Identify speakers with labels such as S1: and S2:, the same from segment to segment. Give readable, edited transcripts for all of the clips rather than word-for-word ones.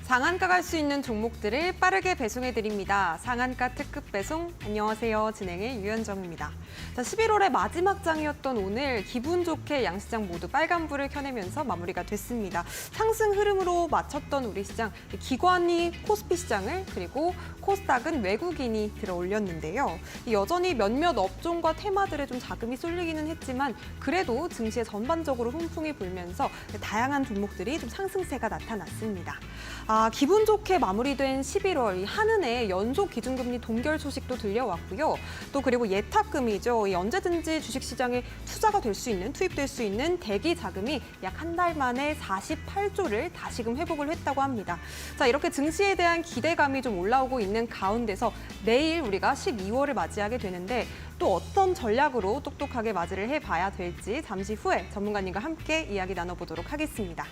S1: 상한가 갈 수 있는 종목들을 빠르게 배송해드립니다. 상한가 특급 배송, 안녕하세요. 진행의 유현정입니다. 11월의 마지막 장이었던 오늘 기분 좋게 양시장 모두 빨간불을 켜내면서 마무리가 됐습니다. 상승 흐름으로 마쳤던 우리 시장, 기관이 코스피 시장을 그리고 코스닥은 외국인이 들어 올렸는데요. 여전히 몇몇 업종과 테마들에 좀 자금이 쏠리기는 했지만 그래도 증시에 전반적으로 훈풍이 불면서 다양한 종목들이 좀 상승세가 나타났습니다. 기분 좋게 마무리된 11월, 한은의 연속 기준금리 동결 소식도 들려왔고요. 또 그리고 예탁금이죠. 언제든지 주식시장에 투자가 될 수 있는, 투입될 수 있는 대기 자금이 약 한 달 만에 48조를 다시금 회복을 했다고 합니다. 자, 이렇게 증시에 대한 기대감이 좀 올라오고 있는 가운데서 내일 우리가 12월을 맞이하게 되는데 또 어떤 전략으로 똑똑하게 맞이를 해봐야 될지 잠시 후에 전문가님과 함께 이야기 나눠보도록 하겠습니다.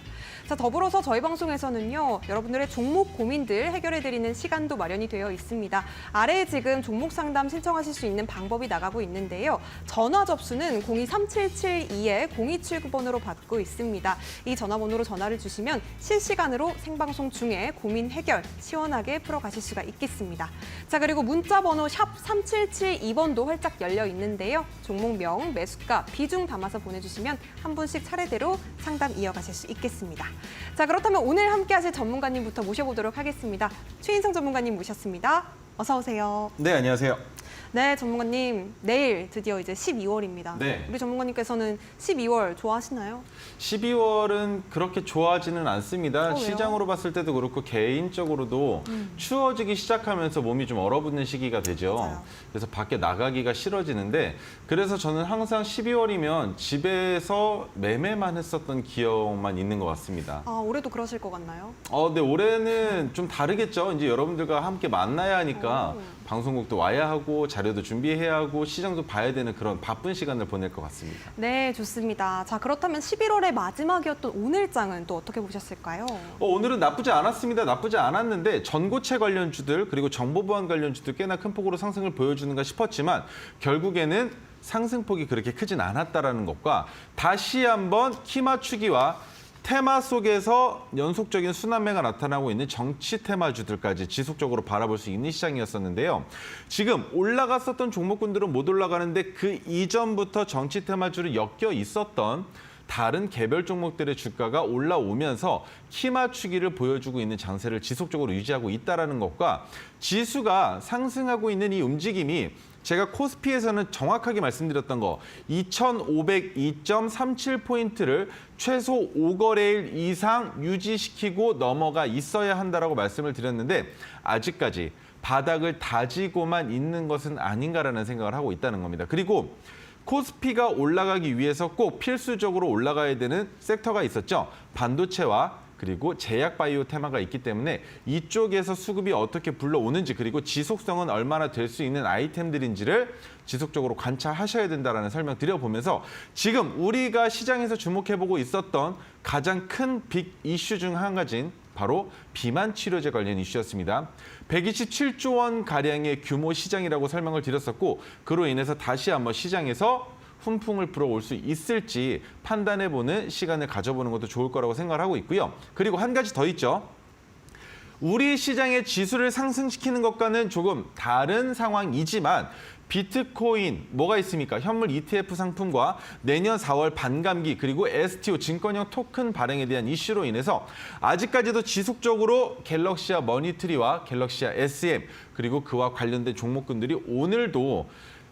S1: 자, 더불어서 저희 방송에서는요, 여러분들의 종목 고민들 해결해드리는 시간도 마련이 되어 있습니다. 아래에 지금 종목 상담 신청하실 수 있는 방법이 나가고 있는데요. 전화 접수는 023772-0279번으로 받고 있습니다. 이 전화번호로 전화를 주시면 실시간으로 생방송 중에 고민 해결 시원하게 풀어가실 수가 있겠습니다. 자, 그리고 문자 번호 샵 3772번도 활짝 열려 있는데요. 종목명, 매수가, 비중 담아서 보내주시면 한 분씩 차례대로 상담 이어가실 수 있겠습니다. 자, 그렇다면 오늘 함께 하실 전문가님부터 모셔보도록 하겠습니다. 최인성 전문가님 모셨습니다. 어서 오세요.
S2: 네, 안녕하세요.
S1: 네, 전문가님. 내일 드디어 이제 12월입니다.
S2: 네.
S1: 우리 전문가님께서는 12월 좋아하시나요?
S2: 12월은 그렇게 좋아하지는 않습니다.
S1: 왜요?
S2: 시장으로 봤을 때도 그렇고 개인적으로도 추워지기 시작하면서 몸이 좀 얼어붙는 시기가 되죠.
S1: 맞아요.
S2: 그래서 밖에 나가기가 싫어지는데 그래서 저는 항상 12월이면 집에서 매매만 했었던 기억만 있는 것 같습니다.
S1: 올해도 그러실 것 같나요?
S2: 근데 올해는 좀 다르겠죠. 이제 여러분들과 함께 만나야 하니까 방송국도 와야 하고 자료도 준비해야 하고 시장도 봐야 되는 그런 바쁜 시간을 보낼 것 같습니다.
S1: 네, 좋습니다. 자, 그렇다면 11월의 마지막이었던 오늘장은 또 어떻게 보셨을까요?
S2: 오늘은 나쁘지 않았습니다. 나쁘지 않았는데 전고체 관련주들 그리고 정보보안 관련주들 꽤나 큰 폭으로 상승을 보여주는가 싶었지만 결국에는 상승폭이 그렇게 크진 않았다라는 것과 다시 한번 키 맞추기와 테마 속에서 연속적인 순환매가 나타나고 있는 정치 테마주들까지 지속적으로 바라볼 수 있는 시장이었었는데요. 지금 올라갔었던 종목군들은 못 올라가는데 그 이전부터 정치 테마주를 엮여 있었던 다른 개별 종목들의 주가가 올라오면서 키 맞추기를 보여주고 있는 장세를 지속적으로 유지하고 있다는 것과 지수가 상승하고 있는 이 움직임이 제가 코스피에서는 정확하게 말씀드렸던 거 2,502.37포인트를 최소 5거래일 이상 유지시키고 넘어가 있어야 한다라고 말씀을 드렸는데 아직까지 바닥을 다지고만 있는 것은 아닌가라는 생각을 하고 있다는 겁니다. 그리고 코스피가 올라가기 위해서 꼭 필수적으로 올라가야 되는 섹터가 있었죠. 반도체와 그리고 제약 바이오 테마가 있기 때문에 이쪽에서 수급이 어떻게 불러오는지 그리고 지속성은 얼마나 될 수 있는 아이템들인지를 지속적으로 관찰하셔야 된다는 설명 드려보면서 지금 우리가 시장에서 주목해보고 있었던 가장 큰 빅 이슈 중 한 가지인 바로 비만 치료제 관련 이슈였습니다. 127조 원 가량의 규모 시장이라고 설명을 드렸었고 그로 인해서 다시 한번 시장에서 훈풍을 불어올 수 있을지 판단해보는 시간을 가져보는 것도 좋을 거라고 생각을 하고 있고요. 그리고 한 가지 더 있죠. 우리 시장의 지수를 상승시키는 것과는 조금 다른 상황이지만 비트코인 뭐가 있습니까? 현물 ETF 상품과 내년 4월 반감기 그리고 STO 증권형 토큰 발행에 대한 이슈로 인해서 아직까지도 지속적으로 갤럭시아 머니트리와 갤럭시아 SM 그리고 그와 관련된 종목군들이 오늘도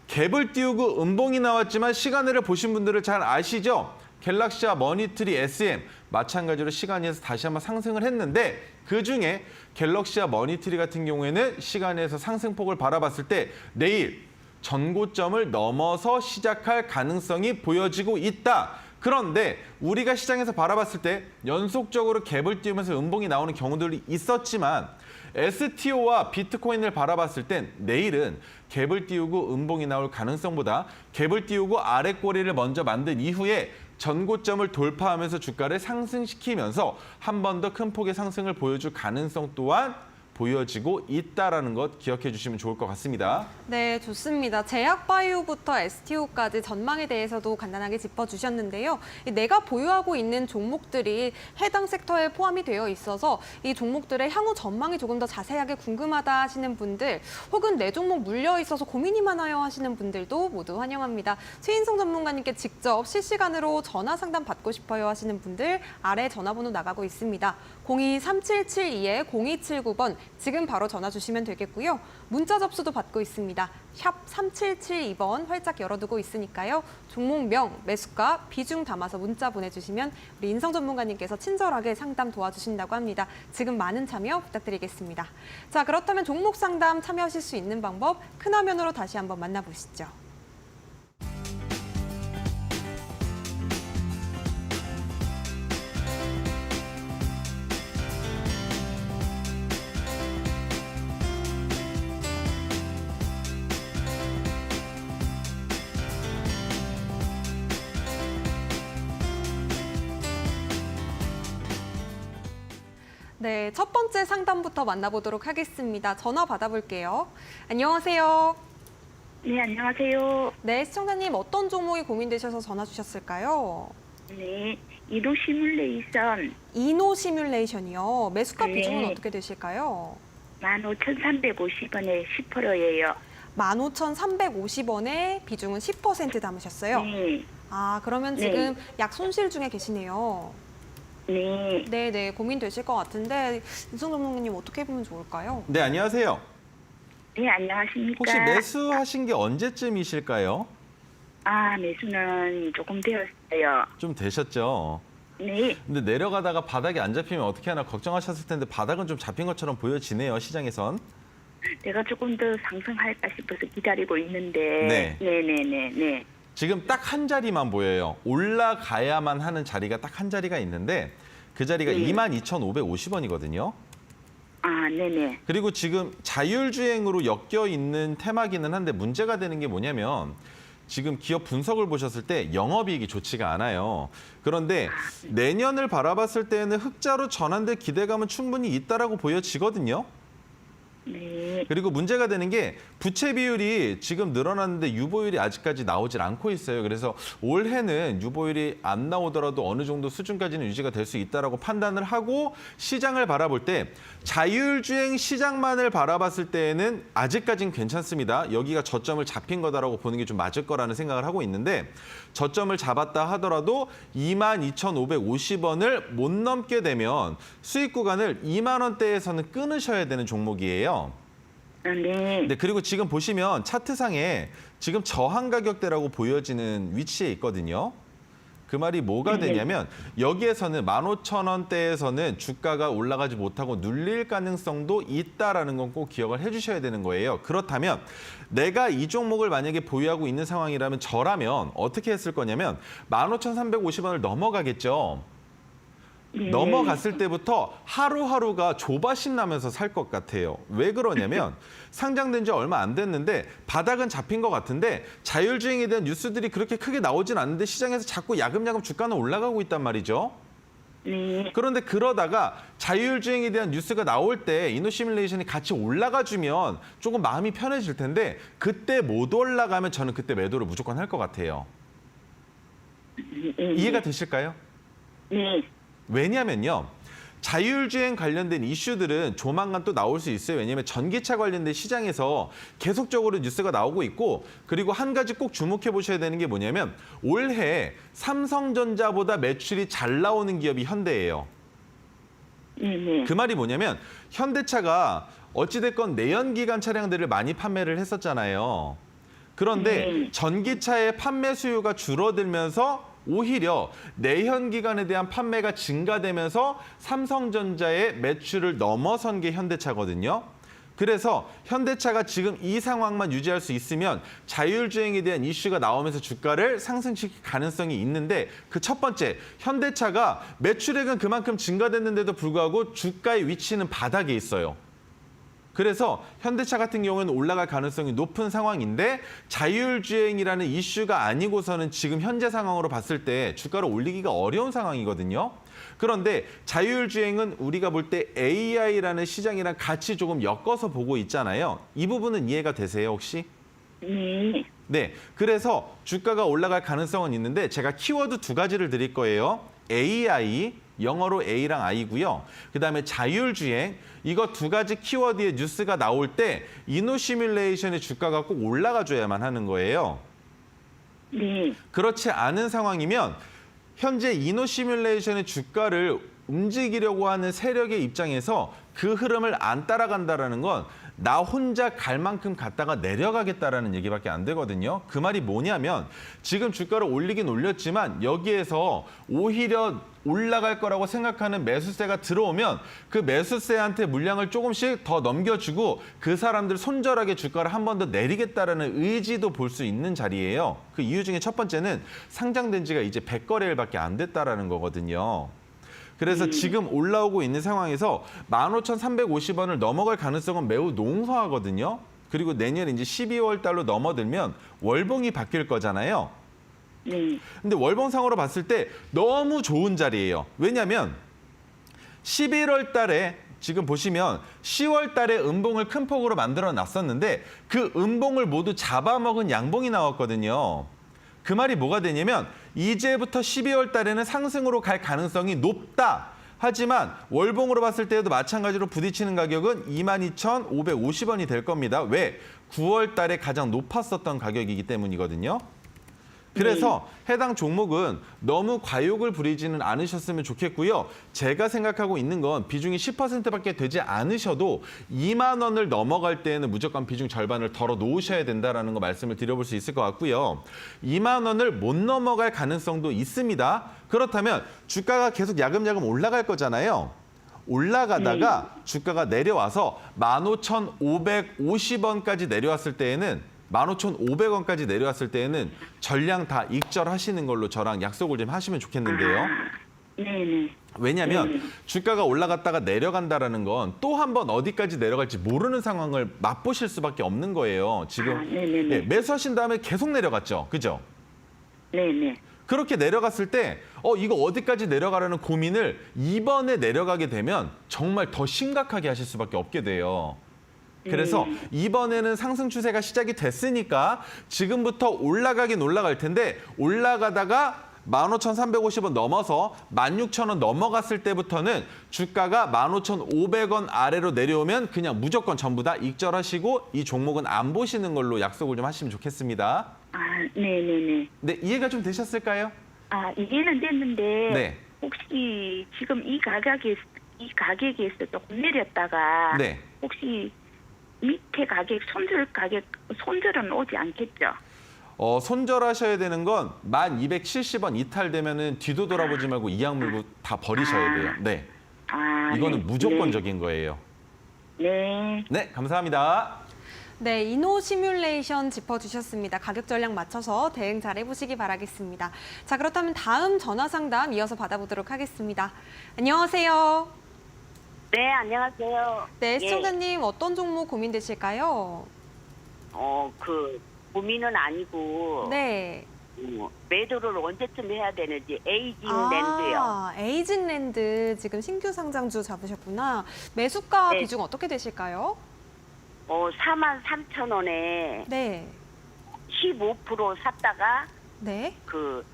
S2: 갭을 띄우고 음봉이 나왔지만 시간을 보신 분들은 잘 아시죠? 갤럭시아 머니트리 SM 마찬가지로 시간에서 다시 한번 상승을 했는데 그중에 갤럭시아 머니트리 같은 경우에는 시간에서 상승폭을 바라봤을 때 내일 전고점을 넘어서 시작할 가능성이 보여지고 있다. 그런데 우리가 시장에서 바라봤을 때 연속적으로 갭을 띄우면서 음봉이 나오는 경우들이 있었지만 STO와 비트코인을 바라봤을 땐 내일은 갭을 띄우고 음봉이 나올 가능성보다 갭을 띄우고 아래 꼬리를 먼저 만든 이후에 전고점을 돌파하면서 주가를 상승시키면서 한 번 더 큰 폭의 상승을 보여줄 가능성 또한 보여지고 있다라는 것 기억해 주시면 좋을 것 같습니다.
S1: 네, 좋습니다. 제약바이오부터 STO까지 전망에 대해서도 간단하게 짚어주셨는데요. 내가 보유하고 있는 종목들이 해당 섹터에 포함이 되어 있어서 이 종목들의 향후 전망이 조금 더 자세하게 궁금하다 하시는 분들, 혹은 내 종목 물려 있어서 고민이 많아요 하시는 분들도 모두 환영합니다. 최인성 전문가님께 직접 실시간으로 전화 상담 받고 싶어요 하시는 분들 아래 전화번호 나가고 있습니다. 02-3772-0279번 지금 바로 전화 주시면 되겠고요. 문자 접수도 받고 있습니다. 샵 3772번 활짝 열어두고 있으니까요. 종목명, 매수가, 비중 담아서 문자 보내주시면 우리 인성 전문가님께서 친절하게 상담 도와주신다고 합니다. 지금 많은 참여 부탁드리겠습니다. 자, 그렇다면 종목 상담 참여하실 수 있는 방법 큰 화면으로 다시 한번 만나보시죠. 네, 첫 번째 상담부터 만나보도록 하겠습니다. 전화 받아볼게요. 안녕하세요.
S3: 네, 안녕하세요.
S1: 네, 시청자님 어떤 종목이 고민되셔서 전화 주셨을까요?
S3: 네, 이도 시뮬레이션
S1: 이노 시뮬레이션이요. 매수가
S3: 네.
S1: 비중은 어떻게 되실까요?
S3: 15,350원에 10%예요.
S1: 15,350원에 비중은 10% 담으셨어요.
S3: 네,
S1: 아, 그러면
S3: 네.
S1: 지금 약 손실 중에 계시네요.
S3: 네.
S1: 네, 고민되실 것 같은데 인성 전문가님 어떻게 보면 좋을까요?
S2: 네, 안녕하세요.
S3: 네, 안녕하십니까?
S2: 혹시 매수하신 게 언제쯤이실까요?
S3: 매수는 조금 되었어요.
S2: 좀 되셨죠?
S3: 네,
S2: 근데 내려가다가 바닥이 안 잡히면 어떻게 하나 걱정하셨을 텐데 바닥은 좀 잡힌 것처럼 보여지네요, 시장에선.
S3: 내가 조금 더 상승할까 싶어서 기다리고 있는데.
S2: 네.
S3: 네.
S2: 지금 딱 한 자리만 보여요. 올라가야만 하는 자리가 딱 한 자리가 있는데 그 자리가
S3: 네.
S2: 22,550원이거든요.
S3: 네네.
S2: 그리고 지금 자율주행으로 엮여 있는 테마기는 한데 문제가 되는 게 뭐냐면 지금 기업 분석을 보셨을 때 영업이익이 좋지가 않아요. 그런데 내년을 바라봤을 때는 흑자로 전환될 기대감은 충분히 있다라고 보여지거든요.
S3: 네.
S2: 그리고 문제가 되는 게 부채 비율이 지금 늘어났는데 유보율이 아직까지 나오질 않고 있어요. 그래서 올해는 유보율이 안 나오더라도 어느 정도 수준까지는 유지가 될 수 있다라고 판단을 하고 시장을 바라볼 때 자율주행 시장만을 바라봤을 때에는 아직까지는 괜찮습니다. 여기가 저점을 잡힌 거다라고 보는 게 좀 맞을 거라는 생각을 하고 있는데 저점을 잡았다 하더라도 22,550원을 못 넘게 되면 수익 구간을 2만 원대에서는 끊으셔야 되는 종목이에요.
S3: 네.
S2: 네, 그리고 지금 보시면 차트상에 지금 저항 가격대라고 보여지는 위치에 있거든요. 그 말이 뭐가 되냐면 여기에서는 15,000원대에서는 주가가 올라가지 못하고 눌릴 가능성도 있다라는 건 꼭 기억을 해주셔야 되는 거예요. 그렇다면 내가 이 종목을 만약에 보유하고 있는 상황이라면 저라면 어떻게 했을 거냐면 15,350원을 넘어가겠죠.
S3: 네.
S2: 넘어갔을 때부터 하루하루가 조바심 나면서 살 것 같아요. 왜 그러냐면 상장된 지 얼마 안 됐는데 바닥은 잡힌 것 같은데 자율주행에 대한 뉴스들이 그렇게 크게 나오진 않는데 시장에서 자꾸 야금야금 주가는 올라가고 있단 말이죠.
S3: 네.
S2: 그런데 그러다가 자율주행에 대한 뉴스가 나올 때 이노 시뮬레이션이 같이 올라가주면 조금 마음이 편해질 텐데 그때 못 올라가면 저는 그때 매도를 무조건 할 것 같아요. 이해가 되실까요?
S3: 네.
S2: 왜냐면요. 자율주행 관련된 이슈들은 조만간 또 나올 수 있어요. 왜냐하면 전기차 관련된 시장에서 계속적으로 뉴스가 나오고 있고 그리고 한 가지 꼭 주목해 보셔야 되는 게 뭐냐면 올해 삼성전자보다 매출이 잘 나오는 기업이 현대예요.
S3: 네.
S2: 그 말이 뭐냐면 현대차가 어찌됐건 내연기관 차량들을 많이 판매를 했었잖아요. 그런데 전기차의 판매 수요가 줄어들면서 오히려 내연기관에 대한 판매가 증가되면서 삼성전자의 매출을 넘어선 게 현대차거든요. 그래서 현대차가 지금 이 상황만 유지할 수 있으면 자율주행에 대한 이슈가 나오면서 주가를 상승시킬 가능성이 있는데 그 첫 번째, 현대차가 매출액은 그만큼 증가됐는데도 불구하고 주가의 위치는 바닥에 있어요. 그래서 현대차 같은 경우에는 올라갈 가능성이 높은 상황인데 자율주행이라는 이슈가 아니고서는 지금 현재 상황으로 봤을 때 주가를 올리기가 어려운 상황이거든요. 그런데 자율주행은 우리가 볼 때 AI라는 시장이랑 같이 조금 엮어서 보고 있잖아요. 이 부분은 이해가 되세요, 혹시?
S3: 네.
S2: 네, 그래서 주가가 올라갈 가능성은 있는데 제가 키워드 두 가지를 드릴 거예요. AI, 영어로 A랑 I고요. 그다음에 자율주행, 이거 두 가지 키워드의 뉴스가 나올 때 이노시뮬레이션의 주가가 꼭 올라가줘야만 하는 거예요.
S3: 네.
S2: 그렇지 않은 상황이면 현재 이노시뮬레이션의 주가를 움직이려고 하는 세력의 입장에서 그 흐름을 안 따라간다라는 건 나 혼자 갈 만큼 갔다가 내려가겠다라는 얘기밖에 안 되거든요. 그 말이 뭐냐면 지금 주가를 올리긴 올렸지만 여기에서 오히려 올라갈 거라고 생각하는 매수세가 들어오면 그 매수세한테 물량을 조금씩 더 넘겨주고 그 사람들 손절하게 주가를 한 번 더 내리겠다라는 의지도 볼 수 있는 자리예요. 그 이유 중에 첫 번째는 상장된 지가 이제 100거래일밖에 안 됐다라는 거거든요. 그래서 지금 올라오고 있는 상황에서 15,350원을 넘어갈 가능성은 매우 농후하거든요. 그리고 내년 이제 12월 달로 넘어들면 월봉이 바뀔 거잖아요.
S3: 네.
S2: 근데 월봉상으로 봤을 때 너무 좋은 자리예요. 왜냐하면 11월 달에 지금 보시면 10월 달에 음봉을 큰 폭으로 만들어 놨었는데 그 음봉을 모두 잡아먹은 양봉이 나왔거든요. 그 말이 뭐가 되냐면 이제부터 12월 달에는 상승으로 갈 가능성이 높다. 하지만 월봉으로 봤을 때에도 마찬가지로 부딪히는 가격은 22,550원이 될 겁니다. 왜? 9월 달에 가장 높았었던 가격이기 때문이거든요. 그래서 해당 종목은 너무 과욕을 부리지는 않으셨으면 좋겠고요. 제가 생각하고 있는 건 비중이 10%밖에 되지 않으셔도 2만 원을 넘어갈 때에는 무조건 비중 절반을 덜어 놓으셔야 된다는 거 말씀을 드려볼 수 있을 것 같고요. 2만 원을 못 넘어갈 가능성도 있습니다. 그렇다면 주가가 계속 야금야금 올라갈 거잖아요. 올라가다가 주가가 내려와서 15,550원까지 내려왔을 때에는 15,500원까지 내려왔을 때에는 전량 다 익절하시는 걸로 저랑 약속을 좀 하시면 좋겠는데요.
S3: 네네.
S2: 왜냐하면 주가가 올라갔다가 내려간다라는 건 또 한 번 어디까지 내려갈지 모르는 상황을 맛보실 수밖에 없는 거예요. 지금
S3: 네네네.
S2: 매수하신 다음에 계속 내려갔죠. 그죠?
S3: 네네.
S2: 그렇게 내려갔을 때 이거 어디까지 내려가라는 고민을 이번에 내려가게 되면 정말 더 심각하게 하실 수밖에 없게 돼요. 그래서 이번에는 상승 추세가 시작이 됐으니까 지금부터 올라가긴 올라갈 텐데 올라가다가 15,350원 넘어서 16,000원 넘어갔을 때부터는 주가가 15,500원 아래로 내려오면 그냥 무조건 전부 다 익절하시고 이 종목은 안 보시는 걸로 약속을 좀 하시면 좋겠습니다.
S3: 네네네.
S2: 네, 이해가 좀 되셨을까요?
S3: 이해는 됐는데
S2: 네.
S3: 혹시 지금 이 가격에서 조금 내렸다가
S2: 네.
S3: 혹시 밑에 손절은 오지 않겠죠?
S2: 손절하셔야 되는 건 1,270원 이탈되면은 뒤도 돌아보지 말고 이악 물고 다 버리셔야 돼요. 네. 이거는
S3: 네.
S2: 무조건적인 거예요.
S3: 네.
S2: 네, 감사합니다.
S1: 네, 이노시뮬레이션 짚어주셨습니다. 가격 전략 맞춰서 대응 잘 해보시기 바라겠습니다. 자, 그렇다면 다음 전화 상담 이어서 받아보도록 하겠습니다. 안녕하세요.
S4: 네, 안녕하세요.
S1: 네,
S4: 예,
S1: 시청자님 어떤 종목 고민되실까요?
S4: 고민은 아니고
S1: 네.
S4: 매도를 언제쯤 해야 되는지 에이징랜드요.
S1: 에이징랜드 지금 신규 상장주 잡으셨구나. 매수가
S4: 네.
S1: 비중 어떻게 되실까요?
S4: 43,000원에
S1: 네.
S4: 15% 샀다가
S1: 네.
S4: 그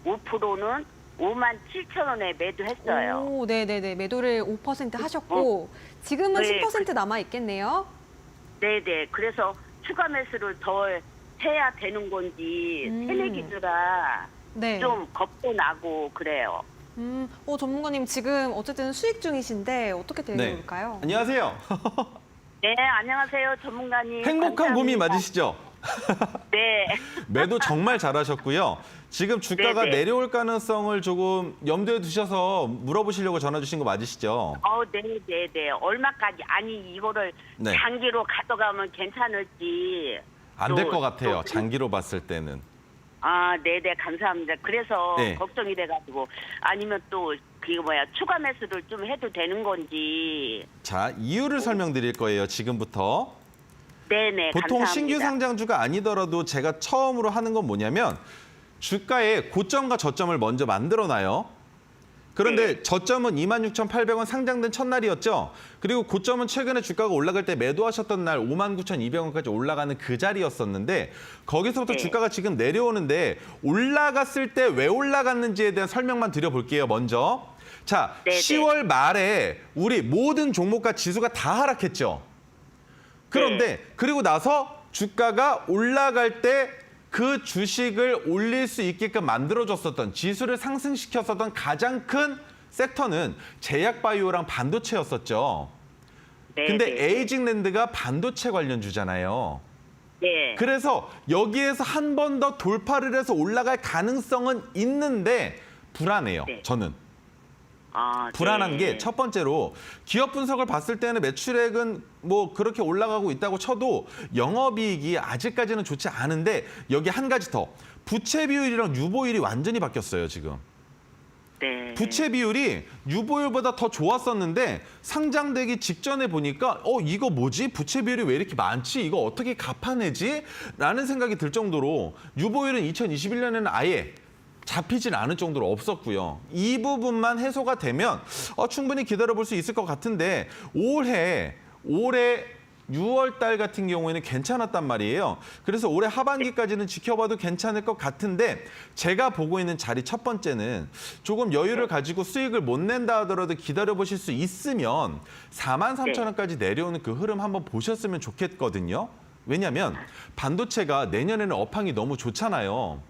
S4: 5%는 57,000원에 매도했어요.
S1: 오, 네네네. 매도를 5% 하셨고 지금은
S4: 네,
S1: 10% 남아 있겠네요.
S4: 네네. 그래서 추가 매수를 더 해야 되는 건지 새내기들아
S1: 네.
S4: 좀 겁도 나고 그래요.
S1: 전문가님 지금 어쨌든 수익 중이신데 어떻게
S2: 네.
S1: 되는걸까요?
S2: 안녕하세요.
S4: 네, 안녕하세요, 전문가님.
S2: 행복한 고민
S4: 감사합니다.
S2: 맞으시죠?
S4: 네.
S2: 매도 정말 잘하셨고요. 지금 주가가
S4: 네네.
S2: 내려올 가능성을 조금 염두에 두셔서 물어보시려고 전화 주신 거 맞으시죠?
S4: 네네네. 얼마까지, 아니, 이거를
S2: 네.
S4: 장기로 가져가면 괜찮을지.
S2: 안 될 것 같아요. 장기로 봤을 때는.
S4: 네네, 감사합니다. 그래서
S2: 네.
S4: 걱정이 돼가지고, 아니면 또, 추가 매수를 좀 해도 되는 건지.
S2: 자, 이유를 설명드릴 거예요. 지금부터.
S4: 네네,
S2: 보통
S4: 감사합니다.
S2: 신규 상장주가 아니더라도 제가 처음으로 하는 건 뭐냐면 주가의 고점과 저점을 먼저 만들어 놔요. 그런데 저점은 26,800원 상장된 첫날이었죠. 그리고 고점은 최근에 주가가 올라갈 때 매도하셨던 날 59,200원까지 올라가는 그 자리였었는데 거기서부터
S3: 네.
S2: 주가가 지금 내려오는데 올라갔을 때 왜 올라갔는지에 대한 설명만 드려볼게요. 먼저. 자,
S3: 네,
S2: 10월 말에 우리 모든 종목과 지수가 다 하락했죠. 그런데 그리고 나서 주가가 올라갈 때 그 주식을 올릴 수 있게끔 만들어줬었던 지수를 상승시켰었던 가장 큰 섹터는 제약바이오랑 반도체였었죠.
S3: 네,
S2: 근데
S3: 네.
S2: 에이징랜드가 반도체 관련주잖아요.
S3: 네.
S2: 그래서 여기에서 한 번 더 돌파를 해서 올라갈 가능성은 있는데 불안해요.
S3: 네.
S2: 저는.
S3: 아,
S2: 불안한
S3: 네.
S2: 게 첫 번째로 기업 분석을 봤을 때는 매출액은 뭐 그렇게 올라가고 있다고 쳐도 영업이익이 아직까지는 좋지 않은데 여기 한 가지 더. 부채 비율이랑 유보율이 완전히 바뀌었어요, 지금.
S3: 네.
S2: 부채 비율이 유보율보다 더 좋았었는데 상장되기 직전에 보니까 이거 뭐지? 부채 비율이 왜 이렇게 많지? 이거 어떻게 갚아내지? 라는 생각이 들 정도로 유보율은 2021년에는 아예 잡히진 않을 정도로 없었고요. 이 부분만 해소가 되면 충분히 기다려볼 수 있을 것 같은데 올해 6월 달 같은 경우에는 괜찮았단 말이에요. 그래서 올해 하반기까지는 지켜봐도 괜찮을 것 같은데 제가 보고 있는 자리 첫 번째는 조금 여유를 가지고 수익을 못 낸다 하더라도 기다려보실 수 있으면 43,000원까지 내려오는 그 흐름 한번 보셨으면 좋겠거든요. 왜냐하면 반도체가 내년에는 업황이 너무 좋잖아요.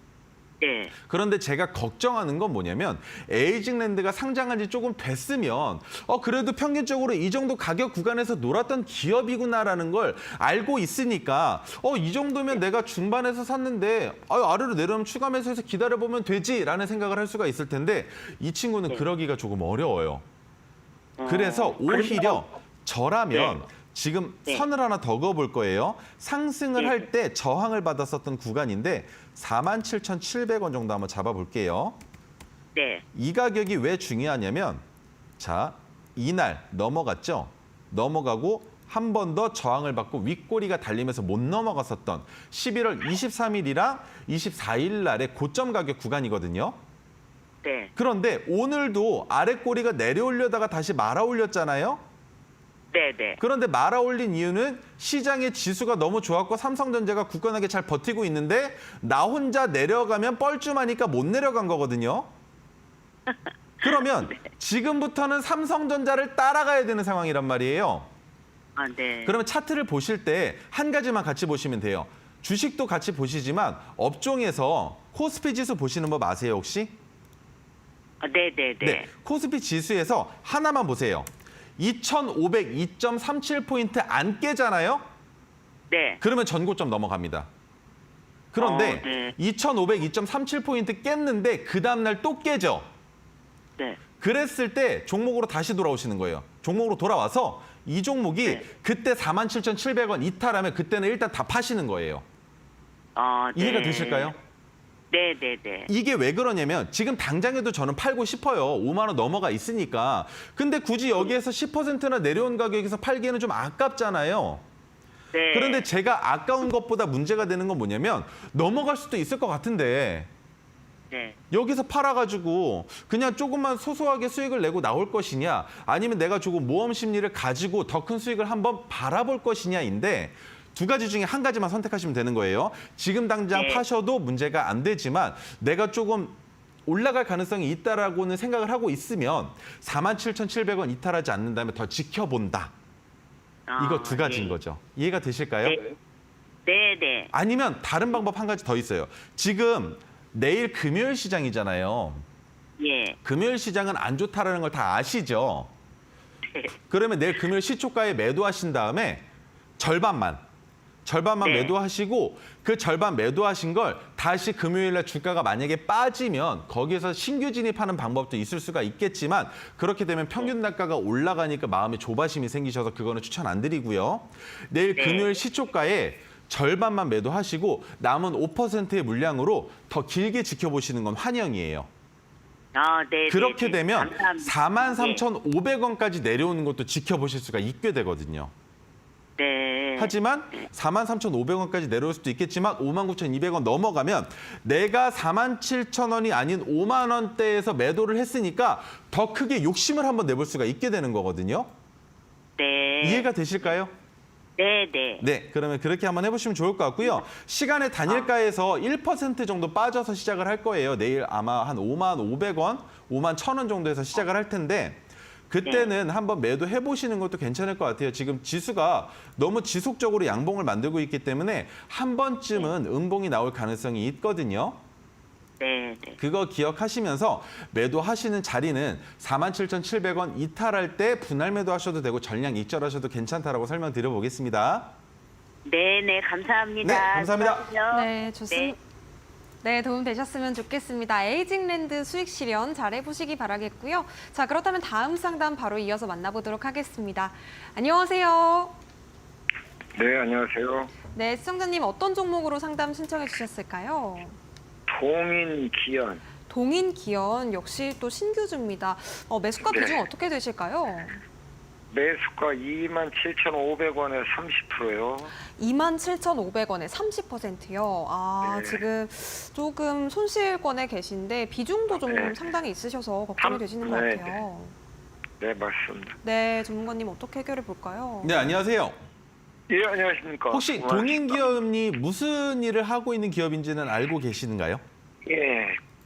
S3: 네.
S2: 그런데 제가 걱정하는 건 뭐냐면 에이징랜드가 상장한 지 조금 됐으면 그래도 평균적으로 이 정도 가격 구간에서 놀았던 기업이구나라는 걸 알고 있으니까 이 정도면 내가 중반에서 샀는데 아래로 내려오면 추가 매수해서 기다려보면 되지라는 생각을 할 수가 있을 텐데 이 친구는 그러기가 조금 어려워요. 그래서 오히려 저라면 지금
S3: 네.
S2: 선을 하나 더 그어볼 거예요. 상승을
S3: 네.
S2: 할 때 저항을 받았었던 구간인데 47,700원 정도 한번 잡아볼게요.
S3: 네.
S2: 이 가격이 왜 중요하냐면 자, 이날 넘어갔죠? 넘어가고 한 번 더 저항을 받고 윗꼬리가 달리면서 못 넘어갔었던 11월 23일이랑 24일 날의 고점 가격 구간이거든요.
S3: 네.
S2: 그런데 오늘도 아래 꼬리가 내려오려다가 다시 말아 올렸잖아요.
S3: 네. 네.
S2: 그런데 말아 올린 이유는 시장의 지수가 너무 좋았고 삼성전자가 굳건하게 잘 버티고 있는데 나 혼자 내려가면 뻘쭘하니까 못 내려간 거거든요. 그러면 지금부터는 삼성전자를 따라가야 되는 상황이란 말이에요.
S3: 아, 네.
S2: 그러면 차트를 보실 때 한 가지만 같이 보시면 돼요. 주식도 같이 보시지만 업종에서 코스피 지수 보시는 법 아세요, 혹시?
S3: 아, 네, 네, 네.
S2: 코스피 지수에서 하나만 보세요. 2,502.37포인트 안 깨잖아요?
S3: 네.
S2: 그러면 전고점 넘어갑니다. 그런데
S3: 네.
S2: 2,502.37포인트 깼는데 그 다음날 또 깨죠.
S3: 네.
S2: 그랬을 때 종목으로 다시 돌아오시는 거예요. 종목으로 돌아와서 이 종목이
S3: 네.
S2: 그때 47,700원 이탈하면 그때는 일단 다 파시는 거예요.
S3: 아, 네.
S2: 이해가 되실까요?
S3: 네, 네, 네.
S2: 이게 왜 그러냐면 지금 당장에도 저는 팔고 싶어요. 5만 원 넘어가 있으니까. 근데 굳이 여기에서 10%나 내려온 가격에서 팔기에는 좀 아깝잖아요.
S3: 네.
S2: 그런데 제가 아까운 것보다 문제가 되는 건 뭐냐면 넘어갈 수도 있을 것 같은데
S3: 네.
S2: 여기서 팔아가지고 그냥 조금만 소소하게 수익을 내고 나올 것이냐 아니면 내가 조금 모험 심리를 가지고 더 큰 수익을 한번 바라볼 것이냐인데 두 가지 중에 한 가지만 선택하시면 되는 거예요. 지금 당장
S3: 네.
S2: 파셔도 문제가 안 되지만 내가 조금 올라갈 가능성이 있다라고는 생각을 하고 있으면 47,700원 이탈하지 않는다면 더 지켜본다.
S3: 아,
S2: 이거 두 가지인
S3: 네.
S2: 거죠. 이해가 되실까요?
S3: 네. 네, 네.
S2: 아니면 다른 방법 한 가지 더 있어요. 지금 내일 금요일 시장이잖아요.
S3: 예.
S2: 금요일 시장은 안 좋다라는 걸 다 아시죠?
S3: 네.
S2: 그러면 내일 금요일 시초가에 매도하신 다음에 절반만
S3: 네.
S2: 매도하시고 그 절반 매도하신 걸 다시 금요일 날 주가가 만약에 빠지면 거기에서 신규 진입하는 방법도 있을 수가 있겠지만 그렇게 되면 평균 단가가 올라가니까 마음에 조바심이 생기셔서 그거는 추천 안 드리고요. 내일
S3: 네.
S2: 금요일 시초가에 절반만 매도하시고 남은 5%의 물량으로 더 길게 지켜보시는 건 환영이에요.
S3: 아, 네.
S2: 그렇게
S3: 네, 네.
S2: 되면
S3: 감사합니다.
S2: 43,500원까지 내려오는 것도 지켜보실 수가 있게 되거든요.
S3: 네.
S2: 하지만 43,500원까지 내려올 수도 있겠지만 59,200원 넘어가면 내가 47,000원이 아닌 5만 원대에서 매도를 했으니까 더 크게 욕심을 한번 내볼 수가 있게 되는 거거든요.
S4: 네.
S2: 이해가 되실까요?
S4: 네, 네.
S2: 네, 그러면 그렇게 한번 해보시면 좋을 것 같고요. 시간의 단일가에서 1% 정도 빠져서 시작을 할 거예요. 내일 아마 한 5만 500원, 5만 1,000원 정도에서 시작을 할 텐데 그때는 한번 매도해 보시는 것도 괜찮을 것 같아요. 지금 지수가 너무 지속적으로 양봉을 만들고 있기 때문에 한 번쯤은 음봉이 나올 가능성이 있거든요.
S4: 네, 네.
S2: 그거 기억하시면서 매도하시는 자리는 47,700원 이탈할 때 분할 매도하셔도 되고 전량 익절하셔도 괜찮다라고 설명드려보겠습니다.
S4: 네, 네. 감사합니다.
S2: 네, 감사합니다.
S4: 수고하세요.
S1: 네, 좋습니다. 네, 도움 되셨으면 좋겠습니다. 에이징랜드 수익 실현 잘 해보시기 바라겠고요. 자, 그렇다면 다음 상담 바로 이어서 만나보도록 하겠습니다. 안녕하세요.
S5: 네, 안녕하세요.
S1: 네, 시청자님 어떤 종목으로 상담 신청해 주셨을까요?
S5: 동인기연.
S1: 동인기연 역시 또 신규주입니다. 매수가
S5: 네.
S1: 비중 어떻게 되실까요?
S5: 매수가 27,500원에 30%요.
S1: 27,500원에 30%요. 아,
S5: 네.
S1: 지금 조금 손실권에 계신데 비중도 좀
S5: 네.
S1: 상당히 있으셔서 걱정이 되시는 것
S5: 네,
S1: 같아요.
S5: 네, 맞습니다.
S1: 네, 전문가님 어떻게 해결해 볼까요?
S2: 네, 안녕하세요.
S5: 예, 안녕하십니까.
S2: 혹시
S5: 안녕하십니까.
S2: 동인기업이 무슨 일을 하고 있는 기업인지는 알고 계시는가요?
S5: 예,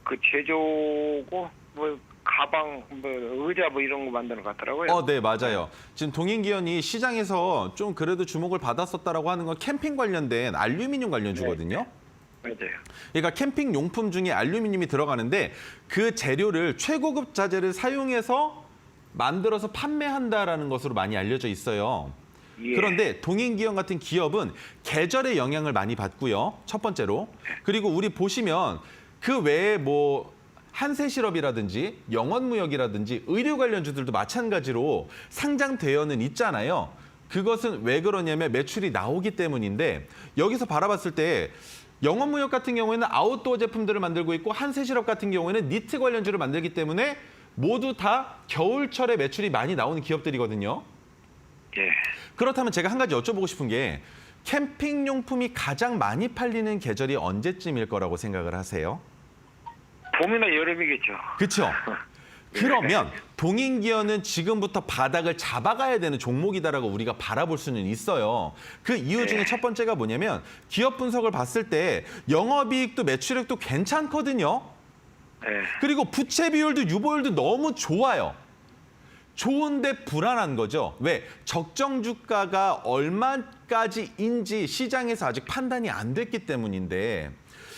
S5: 그 제조고 뭐 가방, 뭐 의자 뭐 이런 거 만드는 것 같더라고요.
S2: 네, 맞아요. 지금 동인기업이 시장에서 좀 그래도 주목을 받았었다라고 하는 건 캠핑 관련된 알루미늄 관련주거든요.
S5: 맞아요.
S2: 그러니까 캠핑 용품 중에 알루미늄이 들어가는데 그 재료를 최고급 자재를 사용해서 만들어서 판매한다라는 것으로 많이 알려져 있어요.
S5: 예.
S2: 그런데 동인기업 같은 기업은 계절의 영향을 많이 받고요. 첫 번째로. 그리고 우리 보시면 그 외에 뭐 한세실업이라든지 영원무역이라든지 의료 관련주들도 마찬가지로 상장되어는 있잖아요. 그것은 왜 그러냐면 매출이 나오기 때문인데 여기서 바라봤을 때 영원무역 같은 경우에는 아웃도어 제품들을 만들고 있고 한세실업 같은 경우에는 니트 관련주를 만들기 때문에 모두 다 겨울철에 매출이 많이 나오는 기업들이거든요.
S5: 예.
S2: 그렇다면 제가 한 가지 여쭤보고 싶은 게 캠핑용품이 가장 많이 팔리는 계절이 언제쯤일 거라고 생각을 하세요?
S5: 봄이나 여름이겠죠.
S2: 그렇죠? 그러면 동인기업은 지금부터 바닥을 잡아가야 되는 종목이다라고 우리가 바라볼 수는 있어요. 그 이유 중에 첫 번째가 뭐냐면 기업 분석을 봤을 때 영업이익도 매출액도 괜찮거든요.
S5: 예.
S2: 그리고 부채 비율도 유보율도 너무 좋아요. 좋은데 불안한 거죠. 왜? 적정 주가가 얼마까지인지 시장에서 아직 판단이 안 됐기 때문인데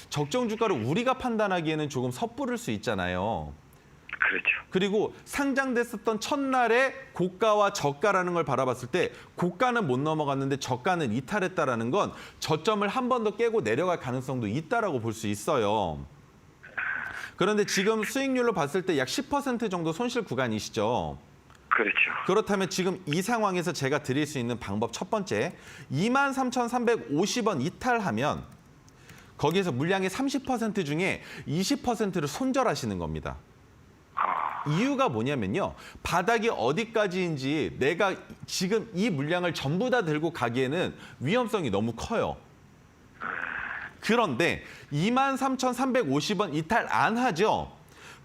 S2: 적정 주가를 우리가 판단하기에는 조금 섣부를 수 있잖아요.
S5: 그렇죠.
S2: 그리고 상장됐었던 첫날에 고가와 저가라는 걸 바라봤을 때 고가는 못 넘어갔는데 저가는 이탈했다라는 건 저점을 한 번 더 깨고 내려갈 가능성도 있다라고 볼 수 있어요. 그런데 지금 수익률로 봤을 때 약 10% 정도 손실 구간이시죠.
S5: 그렇죠.
S2: 그렇다면 지금 이 상황에서 제가 드릴 수 있는 방법 첫 번째, 23,350원 이탈하면 거기에서 물량의 30% 중에 20%를 손절하시는 겁니다. 이유가 뭐냐면요. 바닥이 어디까지인지 내가 지금 이 물량을 전부 다 들고 가기에는 위험성이 너무 커요. 그런데 23,350원 이탈 안 하죠.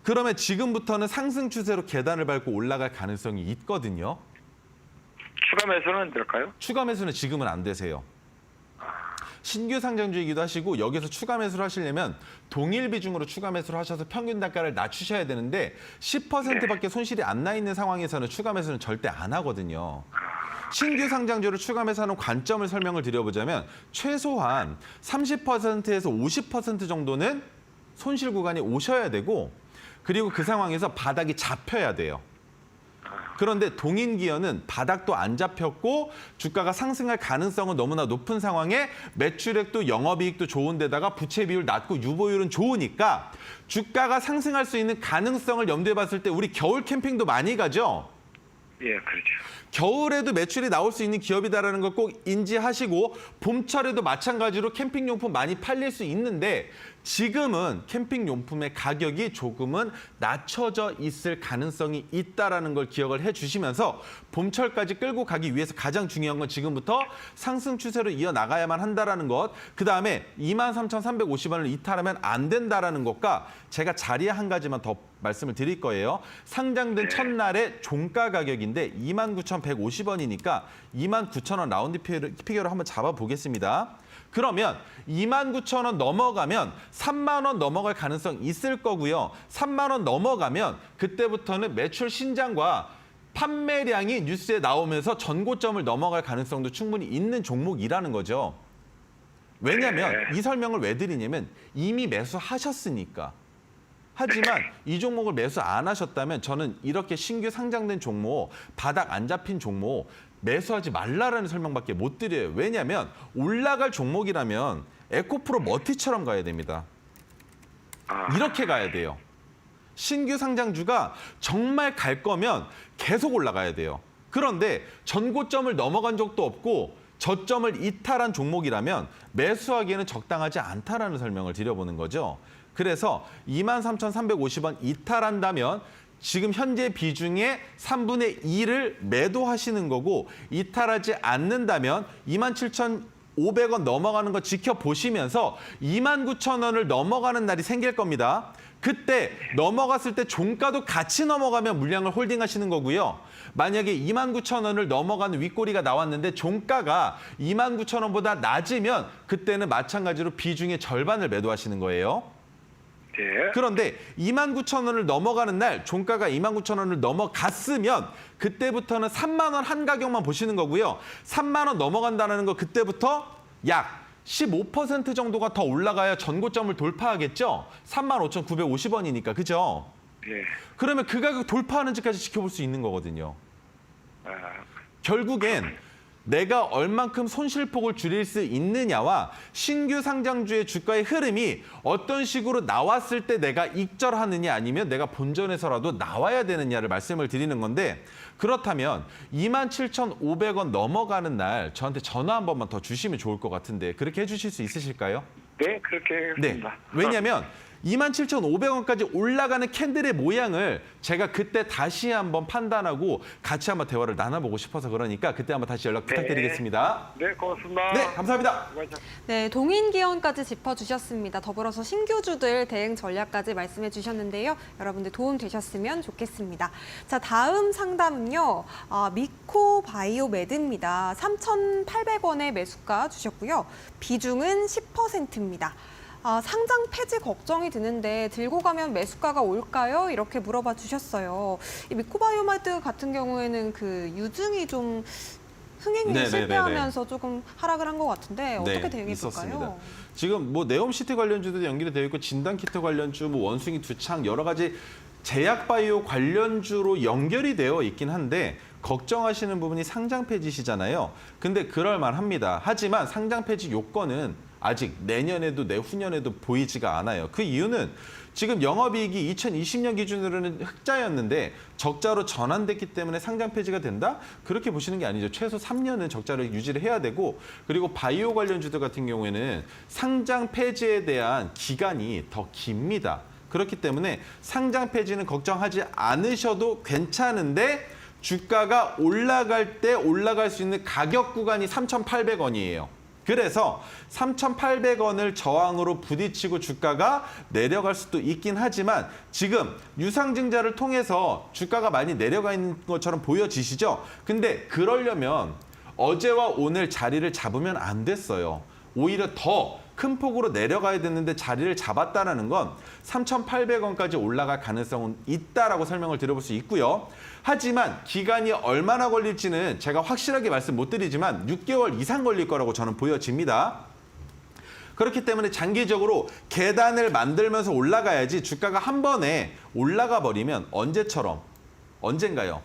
S2: 그러면 지금부터는 상승 추세로 계단을 밟고 올라갈 가능성이 있거든요.
S5: 추가 매수는 될까요?
S2: 추가 매수는 지금은 안 되세요. 신규 상장주이기도 하시고 여기서 추가 매수를 하시려면 동일 비중으로 추가 매수를 하셔서 평균 단가를 낮추셔야 되는데 10%밖에 손실이 안 나 있는 상황에서는 추가 매수는 절대 안 하거든요. 신규 상장주를 추가 매수하는 관점을 설명을 드려보자면 최소한 30%에서 50% 정도는 손실 구간이 오셔야 되고 그리고 그 상황에서 바닥이 잡혀야 돼요. 그런데 동인기업은 바닥도 안 잡혔고 주가가 상승할 가능성은 너무나 높은 상황에 매출액도 영업이익도 좋은 데다가 부채 비율 낮고 유보율은 좋으니까 주가가 상승할 수 있는 가능성을 염두에 봤을 때 우리 겨울 캠핑도 많이 가죠?
S5: 예, 그렇죠.
S2: 겨울에도 매출이 나올 수 있는 기업이다라는 걸 꼭 인지하시고 봄철에도 마찬가지로 캠핑용품 많이 팔릴 수 있는데 지금은 캠핑 용품의 가격이 조금은 낮춰져 있을 가능성이 있다라는 걸 기억을 해주시면서 봄철까지 끌고 가기 위해서 가장 중요한 건 지금부터 상승 추세로 이어나가야만 한다라는 것, 그다음에 23,350원을 이탈하면 안 된다라는 것과 제가 자리에 한 가지만 더 말씀을 드릴 거예요. 상장된 첫날의 종가 가격인데 29,150원이니까 29,000원 라운드 피겨로 한번 잡아보겠습니다. 그러면 29,000원 넘어가면 3만 원 넘어갈 가능성 있을 거고요. 3만 원 넘어가면 그때부터는 매출 신장과 판매량이 뉴스에 나오면서 전고점을 넘어갈 가능성도 충분히 있는 종목이라는 거죠. 왜냐하면 이 설명을 왜 드리냐면 이미 매수하셨으니까. 하지만 이 종목을 매수 안 하셨다면 저는 이렇게 신규 상장된 종목, 바닥 안 잡힌 종목 매수하지 말라라는 설명밖에 못 드려요. 왜냐하면 올라갈 종목이라면 에코프로 머티처럼 가야 됩니다. 이렇게 가야 돼요. 신규 상장주가 정말 갈 거면 계속 올라가야 돼요. 그런데 전고점을 넘어간 적도 없고 저점을 이탈한 종목이라면 매수하기에는 적당하지 않다라는 설명을 드려보는 거죠. 그래서 23,350원 이탈한다면 지금 현재 비중의 3분의 2를 매도하시는 거고, 이탈하지 않는다면 27,500원 넘어가는 거 지켜보시면서 29,000원을 넘어가는 날이 생길 겁니다. 그때 넘어갔을 때 종가도 같이 넘어가면 물량을 홀딩하시는 거고요. 만약에 29,000원을 넘어가는 윗꼬리가 나왔는데 종가가 29,000원보다 낮으면 그때는 마찬가지로 비중의 절반을 매도하시는 거예요.
S5: 네.
S2: 그런데 29,000원을 넘어가는 날 종가가 29,000원을 넘어갔으면 그때부터는 3만 원 한 가격만 보시는 거고요. 3만 원 넘어간다는 거 그때부터 약 15% 정도가 더 올라가야 전고점을 돌파하겠죠. 35,950원이니까. 그죠?
S5: 네.
S2: 그러면 그 가격 돌파하는지까지 지켜볼 수 있는 거거든요. 결국엔 내가 얼만큼 손실폭을 줄일 수 있느냐와 신규 상장주의 주가의 흐름이 어떤 식으로 나왔을 때 내가 익절하느냐 아니면 내가 본전에서라도 나와야 되느냐를 말씀을 드리는 건데, 그렇다면 27,500원 넘어가는 날 저한테 전화 한 번만 더 주시면 좋을 것 같은데 그렇게 해주실 수 있으실까요?
S5: 네, 그렇게
S2: 네.
S5: 하겠습니다.
S2: 왜냐하면 27,500원까지 올라가는 캔들의 모양을 제가 그때 다시 한번 판단하고 같이 한번 대화를 나눠보고 싶어서 그러니까 그때 한번 다시 연락 부탁드리겠습니다.
S5: 네, 고맙습니다.
S2: 네, 감사합니다.
S1: 네, 동인기원까지 짚어주셨습니다. 더불어서 신규주들 대응 전략까지 말씀해 주셨는데요. 여러분들 도움 되셨으면 좋겠습니다. 자, 다음 상담은요. 미코바이오메드입니다. 3,800원의 매수가 주셨고요. 비중은 10%입니다. 상장 폐지 걱정이 드는데 들고 가면 매수가가 올까요? 이렇게 물어봐 주셨어요. 이 미코바이오메드 같은 경우에는 그 유증이 좀 흥행이
S2: 네네네네.
S1: 실패하면서 조금 하락을 한 것 같은데 어떻게
S2: 네,
S1: 대응해
S2: 있었습니다.
S1: 볼까요?
S2: 지금 뭐 네옴시티 관련주도 연결이 되어 있고 진단키트 관련주, 뭐 원숭이 두창 여러 가지 제약바이오 관련주로 연결이 되어 있긴 한데 걱정하시는 부분이 상장 폐지시잖아요. 근데 그럴 만합니다. 하지만 상장 폐지 요건은 아직 내년에도 내후년에도 보이지가 않아요. 그 이유는 지금 영업이익이 2020년 기준으로는 흑자였는데 적자로 전환됐기 때문에 상장 폐지가 된다? 그렇게 보시는 게 아니죠. 최소 3년은 적자를 유지를 해야 되고, 그리고 바이오 관련주들 같은 경우에는 상장 폐지에 대한 기간이 더 깁니다. 그렇기 때문에 상장 폐지는 걱정하지 않으셔도 괜찮은데 주가가 올라갈 때 올라갈 수 있는 가격 구간이 3,800원이에요. 그래서 3,800원을 저항으로 부딪히고 주가가 내려갈 수도 있긴 하지만 지금 유상증자를 통해서 주가가 많이 내려가 있는 것처럼 보여지시죠? 근데 그러려면 어제와 오늘 자리를 잡으면 안 됐어요. 오히려 더 큰 폭으로 내려가야 됐는데 자리를 잡았다는 건 3,800원까지 올라갈 가능성은 있다라고 설명을 드려볼 수 있고요. 하지만 기간이 얼마나 걸릴지는 제가 확실하게 말씀 못 드리지만 6개월 이상 걸릴 거라고 저는 보여집니다. 그렇기 때문에 장기적으로 계단을 만들면서 올라가야지 주가가 한 번에 올라가 버리면 언젠가요?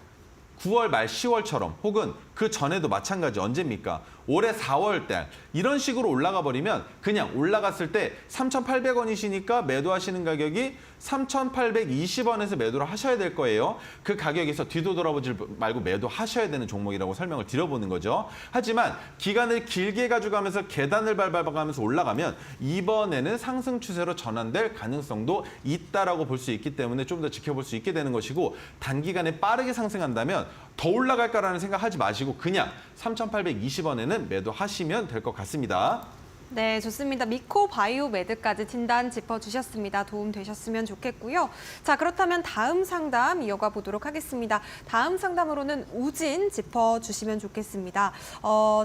S2: 9월 말 10월처럼 혹은 그 전에도 마찬가지 언제입니까? 올해 4월 달 이런 식으로 올라가 버리면 그냥 올라갔을 때 3,800원이시니까 매도하시는 가격이 3,820원에서 매도를 하셔야 될 거예요. 그 가격에서 뒤도 돌아보지 말고 매도하셔야 되는 종목이라고 설명을 드려보는 거죠. 하지만 기간을 길게 가져가면서 계단을 밟아가면서 올라가면 이번에는 상승 추세로 전환될 가능성도 있다라고 볼 수 있기 때문에 좀 더 지켜볼 수 있게 되는 것이고 단기간에 빠르게 상승한다면 더 올라갈까라는 생각하지 마시고 그냥 3,820원에는 매도하시면 될 것 같습니다.
S1: 네, 좋습니다. 미코 바이오메드까지 진단 짚어주셨습니다. 도움 되셨으면 좋겠고요. 자, 그렇다면 다음 상담 이어가 보도록 하겠습니다. 다음 상담으로는 우진 짚어주시면 좋겠습니다.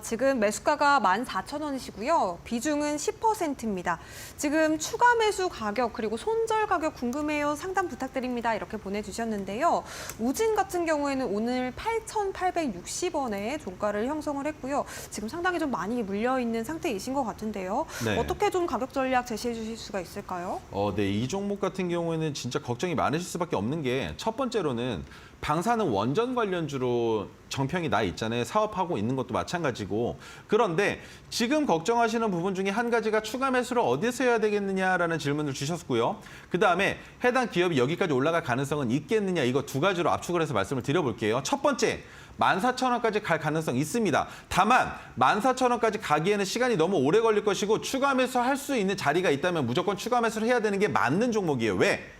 S1: 지금 매수가가 14,000원이시고요. 비중은 10%입니다. 지금 추가 매수 가격 그리고 손절 가격 궁금해요. 상담 부탁드립니다. 이렇게 보내주셨는데요. 우진 같은 경우에는 오늘 8,860원에 종가를 형성을 했고요. 지금 상당히 좀 많이 물려있는 상태이신 것 같은데요.
S2: 네.
S1: 어떻게 좀 가격 전략 제시해 주실 수가 있을까요?
S2: 네, 이 종목 같은 경우에는 진짜 걱정이 많으실 수밖에 없는 게 첫 번째로는 방사능 원전 관련주로 정평이 나 있잖아요. 사업하고 있는 것도 마찬가지고. 그런데 지금 걱정하시는 부분 중에 한 가지가 추가 매수를 어디서 해야 되겠느냐라는 질문을 주셨고요. 그다음에 해당 기업이 여기까지 올라갈 가능성은 있겠느냐 이거 두 가지로 압축을 해서 말씀을 드려볼게요. 첫 번째. 14,000원까지 갈 가능성 있습니다. 다만 14,000원까지 가기에는 시간이 너무 오래 걸릴 것이고 추가 매수할 수 있는 자리가 있다면 무조건 추가 매수를 해야 되는 게 맞는 종목이에요. 왜?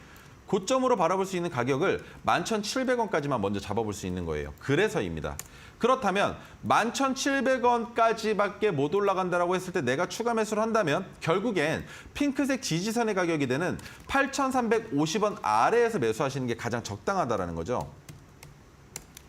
S2: 고점으로 바라볼 수 있는 가격을 11,700원까지만 먼저 잡아볼 수 있는 거예요. 그래서입니다. 그렇다면 11,700원까지밖에 못 올라간다라고 했을 때 내가 추가 매수를 한다면 결국엔 핑크색 지지선의 가격이 되는 8,350원 아래에서 매수하시는 게 가장 적당하다라는 거죠.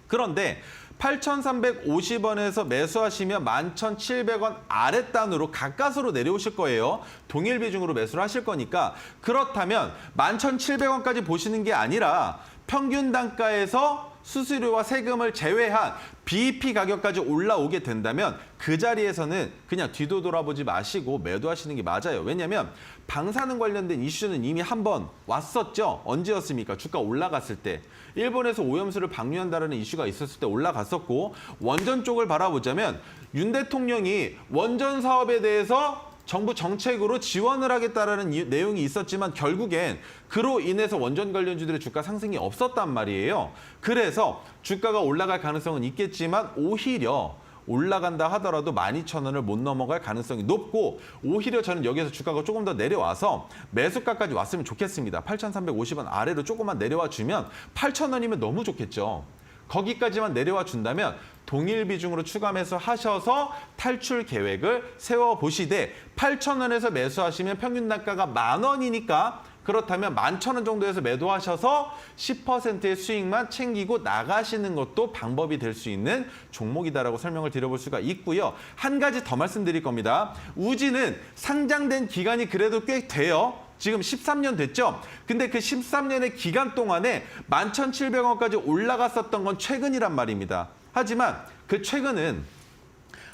S2: 그런데 8,350원에서 매수하시면 11,700원 아랫단으로 가까스로 내려오실 거예요. 동일 비중으로 매수를 하실 거니까 그렇다면 11,700원까지 보시는 게 아니라 평균 단가에서 수수료와 세금을 제외한 BEP 가격까지 올라오게 된다면 그 자리에서는 그냥 뒤도 돌아보지 마시고 매도하시는 게 맞아요. 왜냐하면 방사능 관련된 이슈는 이미 한번 왔었죠. 언제였습니까? 주가 올라갔을 때. 일본에서 오염수를 방류한다는 이슈가 있었을 때 올라갔었고 원전 쪽을 바라보자면 윤 대통령이 원전 사업에 대해서 정부 정책으로 지원을 하겠다라는 내용이 있었지만 결국엔 그로 인해서 원전 관련주들의 주가 상승이 없었단 말이에요. 그래서 주가가 올라갈 가능성은 있겠지만 오히려 올라간다 하더라도 12,000원을 못 넘어갈 가능성이 높고 오히려 저는 여기서 주가가 조금 더 내려와서 매수가까지 왔으면 좋겠습니다. 8,350원 아래로 조금만 내려와 주면 8,000원이면 너무 좋겠죠. 거기까지만 내려와 준다면 동일 비중으로 추가 매수하셔서 탈출 계획을 세워보시되 8,000원에서 매수하시면 평균 단가가 10,000원이니까 그렇다면 11,000원 정도에서 매도하셔서 10%의 수익만 챙기고 나가시는 것도 방법이 될 수 있는 종목이다라고 설명을 드려볼 수가 있고요. 한 가지 더 말씀드릴 겁니다. 우지는 상장된 기간이 그래도 꽤 돼요. 지금 13년 됐죠? 근데 그 13년의 기간 동안에 11,700원까지 올라갔었던 건 최근이란 말입니다. 하지만 그 최근은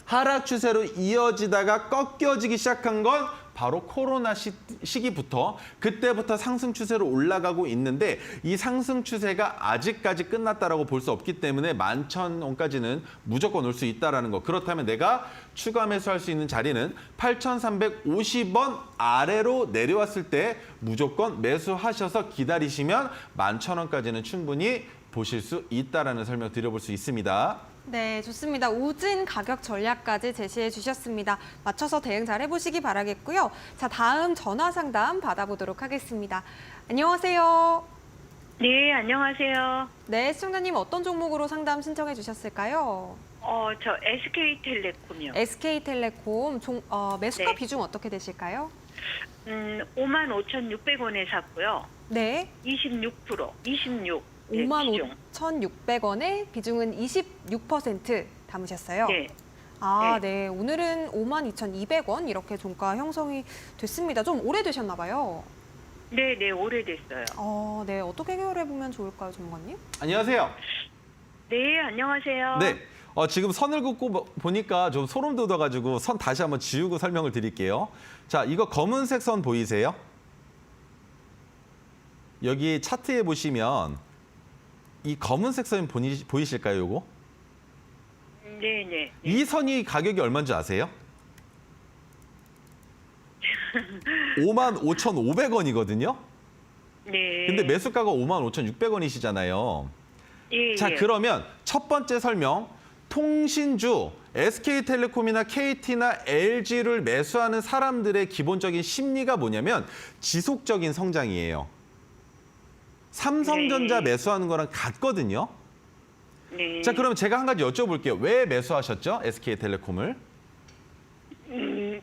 S2: 하락 추세로 이어지다가 꺾여지기 시작한 건 바로 코로나 시기부터 그때부터 상승 추세로 올라가고 있는데 이 상승 추세가 아직까지 끝났다라고 볼 수 없기 때문에 11,000원까지는 무조건 올 수 있다라는 거. 그렇다면 내가 추가 매수할 수 있는 자리는 8,350원 아래로 내려왔을 때 무조건 매수하셔서 기다리시면 11,000원까지는 충분히 보실 수 있다라는 설명 드려볼 수 있습니다.
S1: 네, 좋습니다. 우진 가격 전략까지 제시해 주셨습니다. 맞춰서 대응 잘 해보시기 바라겠고요. 자, 다음 전화 상담 받아보도록 하겠습니다. 안녕하세요.
S3: 네, 안녕하세요.
S1: 네, 시청자님 어떤 종목으로 상담 신청해 주셨을까요?
S3: 저 SK텔레콤이요.
S1: SK텔레콤 매수가
S3: 네.
S1: 비중 어떻게 되실까요?
S3: 55,600원에 샀고요.
S1: 네,
S3: 26%, 26. 네, 비중.
S1: 55,600원에 비중은 26% 담으셨어요.
S3: 네.
S1: 아, 네. 오늘은 52,200원 이렇게 종가 형성이 됐습니다. 좀 오래되셨나 봐요.
S3: 네, 네, 오래됐어요.
S1: 네. 어떻게 해결해 보면 좋을까요, 전문가님?
S2: 안녕하세요.
S3: 네, 안녕하세요.
S2: 네. 지금 선을 긋고 보니까 좀 소름 돋아가지고 선 다시 한번 지우고 설명을 드릴게요. 자, 이거 검은색 선 보이세요? 여기 차트에 보시면 이 검은색 선 보이실까요, 요거?
S3: 네네.
S2: 이 선이 가격이 얼마인지 아세요? 55,500원이거든요.
S3: 네.
S2: 근데 매수가가 55,600원이시잖아요.
S3: 예,
S2: 자,
S3: 예.
S2: 그러면 첫 번째 설명. 통신주, SK텔레콤이나 KT나 LG를 매수하는 사람들의 기본적인 심리가 뭐냐면 지속적인 성장이에요. 삼성전자
S3: 네.
S2: 매수하는 거랑 같거든요.
S3: 네.
S2: 자, 그럼 제가 한 가지 여쭤볼게요. 왜 매수하셨죠? SK텔레콤을?
S3: 음,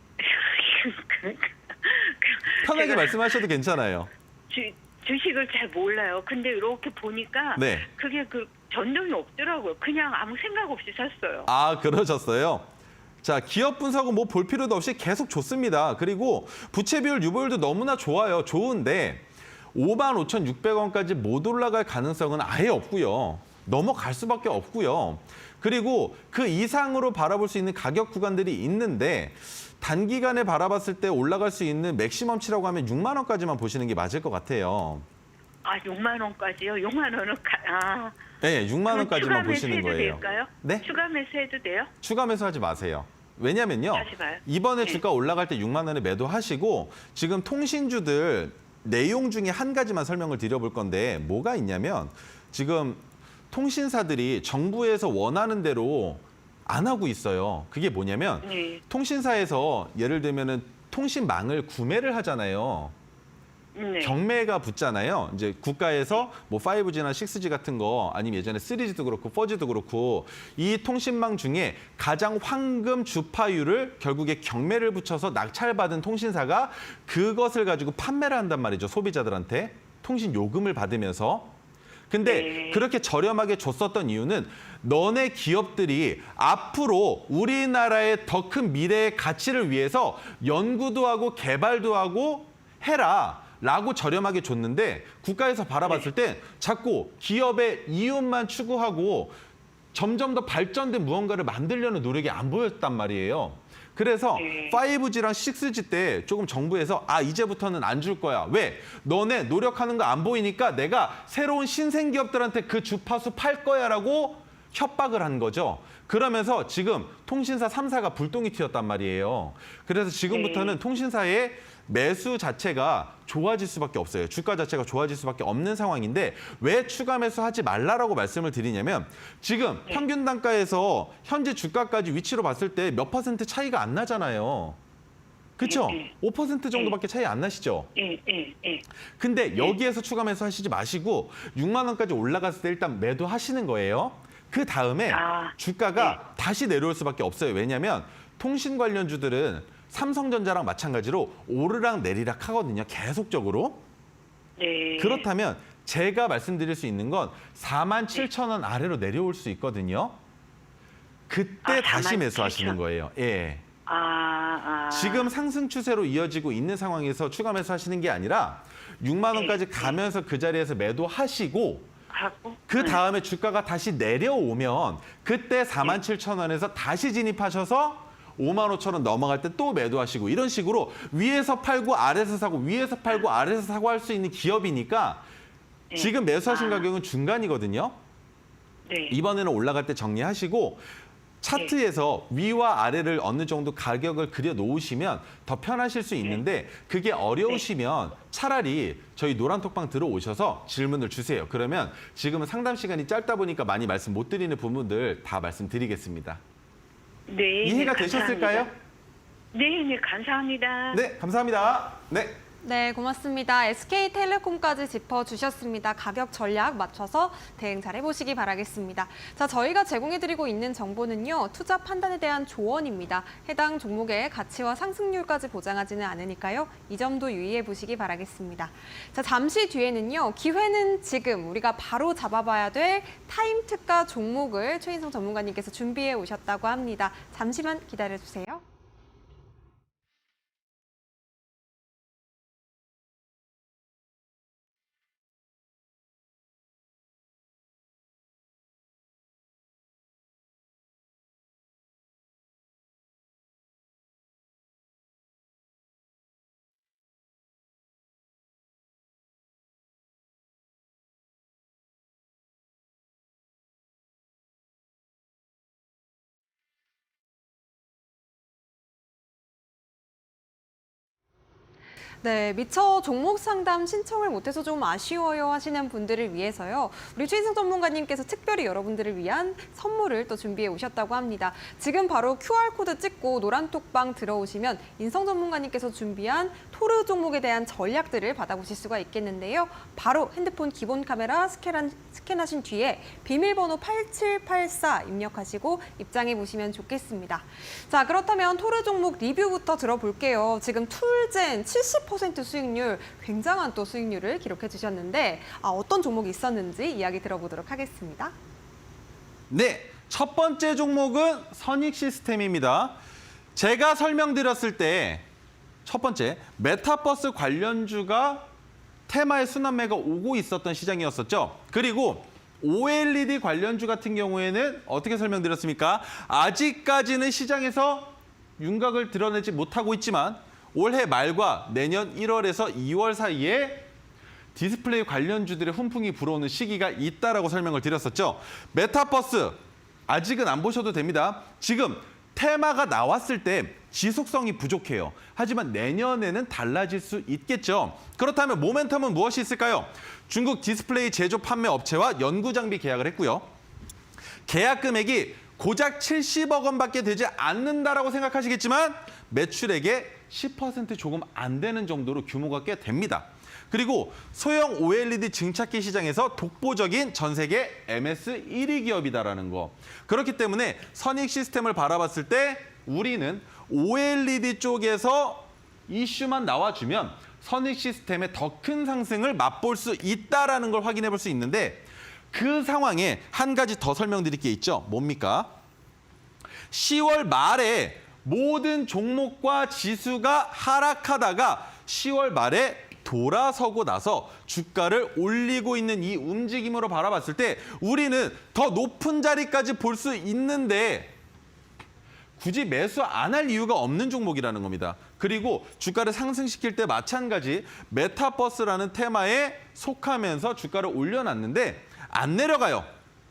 S2: 편하게
S3: 제가
S2: 말씀하셔도 괜찮아요.
S3: 주식을 잘 몰라요. 근데 이렇게 보니까
S2: 네.
S3: 그게 전등이 없더라고요. 그냥 아무 생각 없이 샀어요.
S2: 아, 그러셨어요? 자, 기업 분석은 뭐 볼 필요도 없이 계속 좋습니다. 그리고 부채 비율, 유보율도 너무나 좋아요. 좋은데 55,600원까지 못 올라갈 가능성은 아예 없고요. 넘어갈 수밖에 없고요. 그리고 그 이상으로 바라볼 수 있는 가격 구간들이 있는데 단기간에 바라봤을 때 올라갈 수 있는 맥시멈치라고 하면 6만 원까지만 보시는 게 맞을 것 같아요.
S3: 아, 6만 원까지요? 6만 원은
S2: 네, 6만 원까지만
S3: 추가
S2: 보시는
S3: 매수해도
S2: 거예요.
S3: 될까요?
S2: 네?
S3: 추가 매수해도 돼요?
S2: 추가 매수하지 마세요. 왜냐면요.
S3: 다시 봐요.
S2: 이번에
S3: 네.
S2: 주가 올라갈 때 6만 원에 매도하시고 지금 통신주들 내용 중에 한 가지만 설명을 드려볼 건데 뭐가 있냐면 지금 통신사들이 정부에서 원하는 대로 안 하고 있어요. 그게 뭐냐면
S3: 네.
S2: 통신사에서 예를 들면은 통신망을 구매를 하잖아요.
S3: 네.
S2: 경매가 붙잖아요. 이제 국가에서 뭐 5G나 6G 같은 거 아니면 예전에 3G도 그렇고 4G도 그렇고 이 통신망 중에 가장 황금 주파율을 결국에 경매를 붙여서 낙찰받은 통신사가 그것을 가지고 판매를 한단 말이죠. 소비자들한테 통신 요금을 받으면서. 근데
S3: 네.
S2: 그렇게 저렴하게 줬었던 이유는 너네 기업들이 앞으로 우리나라의 더 큰 미래의 가치를 위해서 연구도 하고 개발도 하고 해라. 라고 저렴하게 줬는데 국가에서 바라봤을 때 자꾸 기업의 이윤만 추구하고 점점 더 발전된 무언가를 만들려는 노력이 안 보였단 말이에요. 그래서 5G랑 6G 때 조금 정부에서 이제부터는 안 줄 거야. 왜? 너네 노력하는 거 안 보이니까 내가 새로운 신생 기업들한테 그 주파수 팔 거야라고 협박을 한 거죠. 그러면서 지금 통신사 3사가 불똥이 튀었단 말이에요. 그래서 지금부터는 통신사의 매수 자체가 좋아질 수밖에 없어요. 주가 자체가 좋아질 수밖에 없는 상황인데 왜 추가 매수하지 말라라고 말씀을 드리냐면 지금 평균 단가에서 현재 주가까지 위치로 봤을 때 몇 퍼센트 차이가 안 나잖아요. 그렇죠? 5% 정도밖에 차이 안 나시죠?
S3: 예.
S2: 근데 여기에서 추가 매수하시지 마시고 6만 원까지 올라갔을 때 일단 매도하시는 거예요. 그 다음에 주가가 다시 내려올 수밖에 없어요. 왜냐하면 통신 관련주들은 삼성전자랑 마찬가지로 오르락 내리락 하거든요. 계속적으로.
S3: 네.
S2: 그렇다면 제가 말씀드릴 수 있는 건 47,000원 아래로 내려올 수 있거든요. 그때 다시
S3: 47,000.
S2: 매수하시는 거예요. 예. 지금 상승 추세로 이어지고 있는 상황에서 추가 매수하시는 게 아니라 6만 원까지 가면서 그 자리에서 매도하시고 그 다음에 주가가 다시 내려오면 그때 47,000원에서 다시 진입하셔서 55,000원 넘어갈 때 또 매도하시고 이런 식으로 위에서 팔고 아래에서 사고 위에서 팔고 아래에서 사고 할 수 있는 기업이니까 지금 매수하신 가격은 중간이거든요.
S3: 네.
S2: 이번에는 올라갈 때 정리하시고 차트에서 위와 아래를 어느 정도 가격을 그려 놓으시면 더 편하실 수 있는데 그게 어려우시면 차라리 저희 노란톡방 들어오셔서 질문을 주세요. 그러면 지금은 상담 시간이 짧다 보니까 많이 말씀 못 드리는 부분들 다 말씀드리겠습니다.
S3: 네.
S2: 이해가
S3: 네,
S2: 되셨을까요?
S3: 네, 감사합니다.
S2: 네, 감사합니다. 네.
S1: 네, 고맙습니다. SK텔레콤까지 짚어주셨습니다. 가격 전략 맞춰서 대응 잘 해보시기 바라겠습니다. 자, 저희가 제공해드리고 있는 정보는요, 투자 판단에 대한 조언입니다. 해당 종목의 가치와 상승률까지 보장하지는 않으니까요, 이 점도 유의해 보시기 바라겠습니다. 자, 잠시 뒤에는요, 기회는 지금 우리가 바로 잡아봐야 될 타임 특가 종목을 최인성 전문가님께서 준비해 오셨다고 합니다. 잠시만 기다려주세요. 네, 미처 종목 상담 신청을 못해서 좀 아쉬워요 하시는 분들을 위해서요. 우리 최인성 전문가님께서 특별히 여러분들을 위한 선물을 또 준비해 오셨다고 합니다. 지금 바로 QR코드 찍고 노란톡방 들어오시면 인성 전문가님께서 준비한 토르 종목에 대한 전략들을 받아보실 수가 있겠는데요. 바로 핸드폰 기본 카메라 스캔하신 뒤에 비밀번호 8784 입력하시고 입장해 보시면 좋겠습니다. 자, 그렇다면 토르 종목 리뷰부터 들어볼게요. 지금 툴젠 70% 수익률, 굉장한 또 수익률을 기록해 주셨는데 어떤 종목이 있었는지 이야기 들어보도록 하겠습니다.
S2: 네, 첫 번째 종목은 선익 시스템입니다. 제가 설명드렸을 때 첫 번째, 메타버스 관련주가 테마의 순환매가 오고 있었던 시장이었었죠. 그리고 OLED 관련주 같은 경우에는 어떻게 설명드렸습니까? 아직까지는 시장에서 윤곽을 드러내지 못하고 있지만 올해 말과 내년 1월에서 2월 사이에 디스플레이 관련주들의 훈풍이 불어오는 시기가 있다라고 설명을 드렸었죠. 메타버스 아직은 안 보셔도 됩니다. 지금 테마가 나왔을 때 지속성이 부족해요. 하지만 내년에는 달라질 수 있겠죠. 그렇다면 모멘텀은 무엇이 있을까요? 중국 디스플레이 제조 판매 업체와 연구 장비 계약을 했고요. 계약 금액이 고작 70억 원밖에 되지 않는다라고 생각하시겠지만 매출액의 10% 조금 안 되는 정도로 규모가 꽤 됩니다. 그리고 소형 OLED 증착기 시장에서 독보적인 전 세계 MS 1위 기업이다라는 거. 그렇기 때문에 선익 시스템을 바라봤을 때 우리는 OLED 쪽에서 이슈만 나와주면 선익 시스템의 더 큰 상승을 맛볼 수 있다라는 걸 확인해 볼 수 있는데 그 상황에 한 가지 더 설명드릴 게 있죠. 뭡니까? 10월 말에 모든 종목과 지수가 하락하다가 10월 말에 돌아서고 나서 주가를 올리고 있는 이 움직임으로 바라봤을 때 우리는 더 높은 자리까지 볼 수 있는데 굳이 매수 안 할 이유가 없는 종목이라는 겁니다. 그리고 주가를 상승시킬 때 마찬가지 메타버스라는 테마에 속하면서 주가를 올려놨는데 안 내려가요.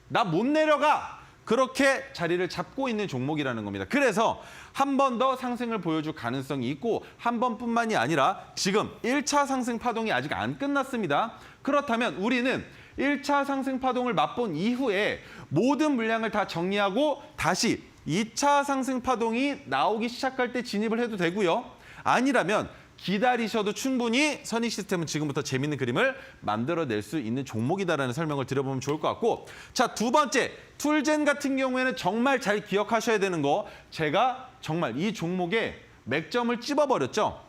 S2: 나 못 내려가. 그렇게 자리를 잡고 있는 종목이라는 겁니다. 그래서 한 번 더 상승을 보여줄 가능성이 있고 한 번뿐만이 아니라 지금 1차 상승 파동이 아직 안 끝났습니다. 그렇다면 우리는 1차 상승 파동을 맛본 이후에 모든 물량을 다 정리하고 다시 2차 상승 파동이 나오기 시작할 때 진입을 해도 되고요. 아니라면 기다리셔도 충분히 선익 시스템은 지금부터 재밌는 그림을 만들어낼 수 있는 종목이다라는 설명을 드려보면 좋을 것 같고 자, 두 번째, 툴젠 같은 경우에는 정말 잘 기억하셔야 되는 거 제가 정말 이 종목에 맥점을 찝어버렸죠.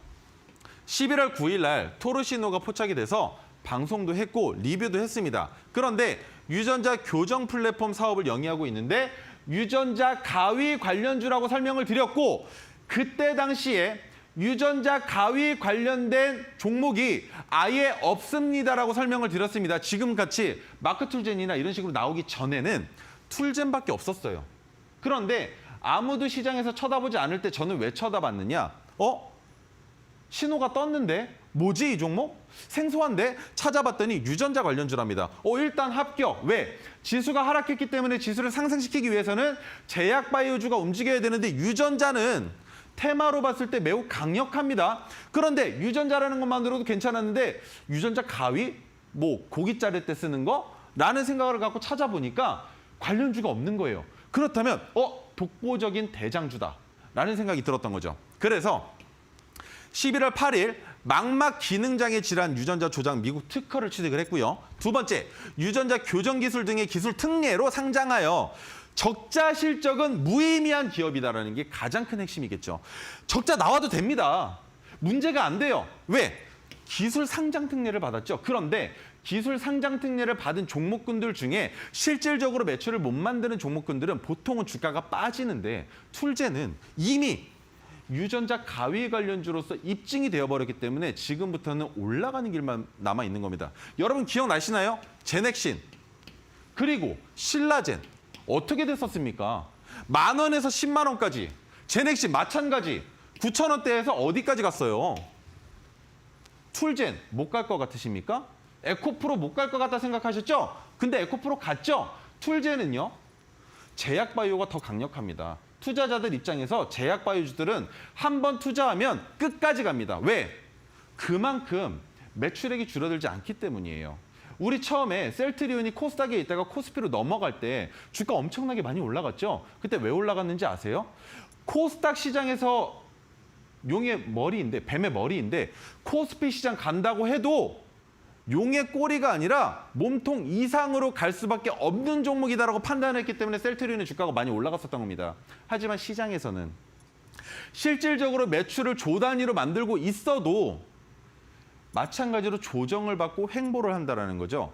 S2: 11월 9일 날 토르시노가 포착이 돼서 방송도 했고 리뷰도 했습니다. 그런데 유전자 교정 플랫폼 사업을 영위하고 있는데 유전자 가위 관련주라고 설명을 드렸고 그때 당시에 유전자 가위 관련된 종목이 아예 없습니다라고 설명을 드렸습니다. 지금같이 마크툴젠이나 이런 식으로 나오기 전에는 툴젠밖에 없었어요. 그런데 아무도 시장에서 쳐다보지 않을 때 저는 왜 쳐다봤느냐? 신호가 떴는데 뭐지 이 종목? 생소한데 찾아봤더니 유전자 관련주랍니다. 일단 합격. 왜? 지수가 하락했기 때문에 지수를 상승시키기 위해서는 제약 바이오주가 움직여야 되는데 유전자는 테마로 봤을 때 매우 강력합니다. 그런데 유전자라는 것만으로도 괜찮았는데 유전자 가위? 고기 자를 때 쓰는 거? 라는 생각을 갖고 찾아보니까 관련주가 없는 거예요. 그렇다면 독보적인 대장주다 라는 생각이 들었던 거죠. 그래서 11월 8일 망막 기능장애 질환 유전자 조작 미국 특허를 취득을 했고요. 두 번째, 유전자 교정 기술 등의 기술 특례로 상장하여 적자 실적은 무의미한 기업이다라는 게 가장 큰 핵심이겠죠. 적자 나와도 됩니다. 문제가 안 돼요. 왜? 기술 상장 특례를 받았죠. 그런데 기술 상장 특례를 받은 종목군들 중에 실질적으로 매출을 못 만드는 종목군들은 보통은 주가가 빠지는데 툴젠은 이미 유전자 가위 관련주로서 입증이 되어버렸기 때문에 지금부터는 올라가는 길만 남아있는 겁니다. 여러분 기억나시나요? 제넥신 그리고 신라젠 어떻게 됐었습니까? 10,000원에서 10만 원까지. 제넥신 마찬가지. 9,000원대에서 어디까지 갔어요? 툴젠 못 갈 것 같으십니까? 에코프로 못 갈 것 같다 생각하셨죠? 근데 에코프로 갔죠? 툴젠은요. 제약바이오가 더 강력합니다. 투자자들 입장에서 제약바이오주들은 한 번 투자하면 끝까지 갑니다. 왜? 그만큼 매출액이 줄어들지 않기 때문이에요. 우리 처음에 셀트리온이 코스닥에 있다가 코스피로 넘어갈 때 주가 엄청나게 많이 올라갔죠. 그때 왜 올라갔는지 아세요? 코스닥 시장에서 용의 머리인데, 뱀의 머리인데 코스피 시장 간다고 해도 용의 꼬리가 아니라 몸통 이상으로 갈 수밖에 없는 종목이다라고 판단했기 때문에 셀트리온의 주가가 많이 올라갔었던 겁니다. 하지만 시장에서는 실질적으로 매출을 조 단위로 만들고 있어도 마찬가지로 조정을 받고 횡보를 한다는 거죠.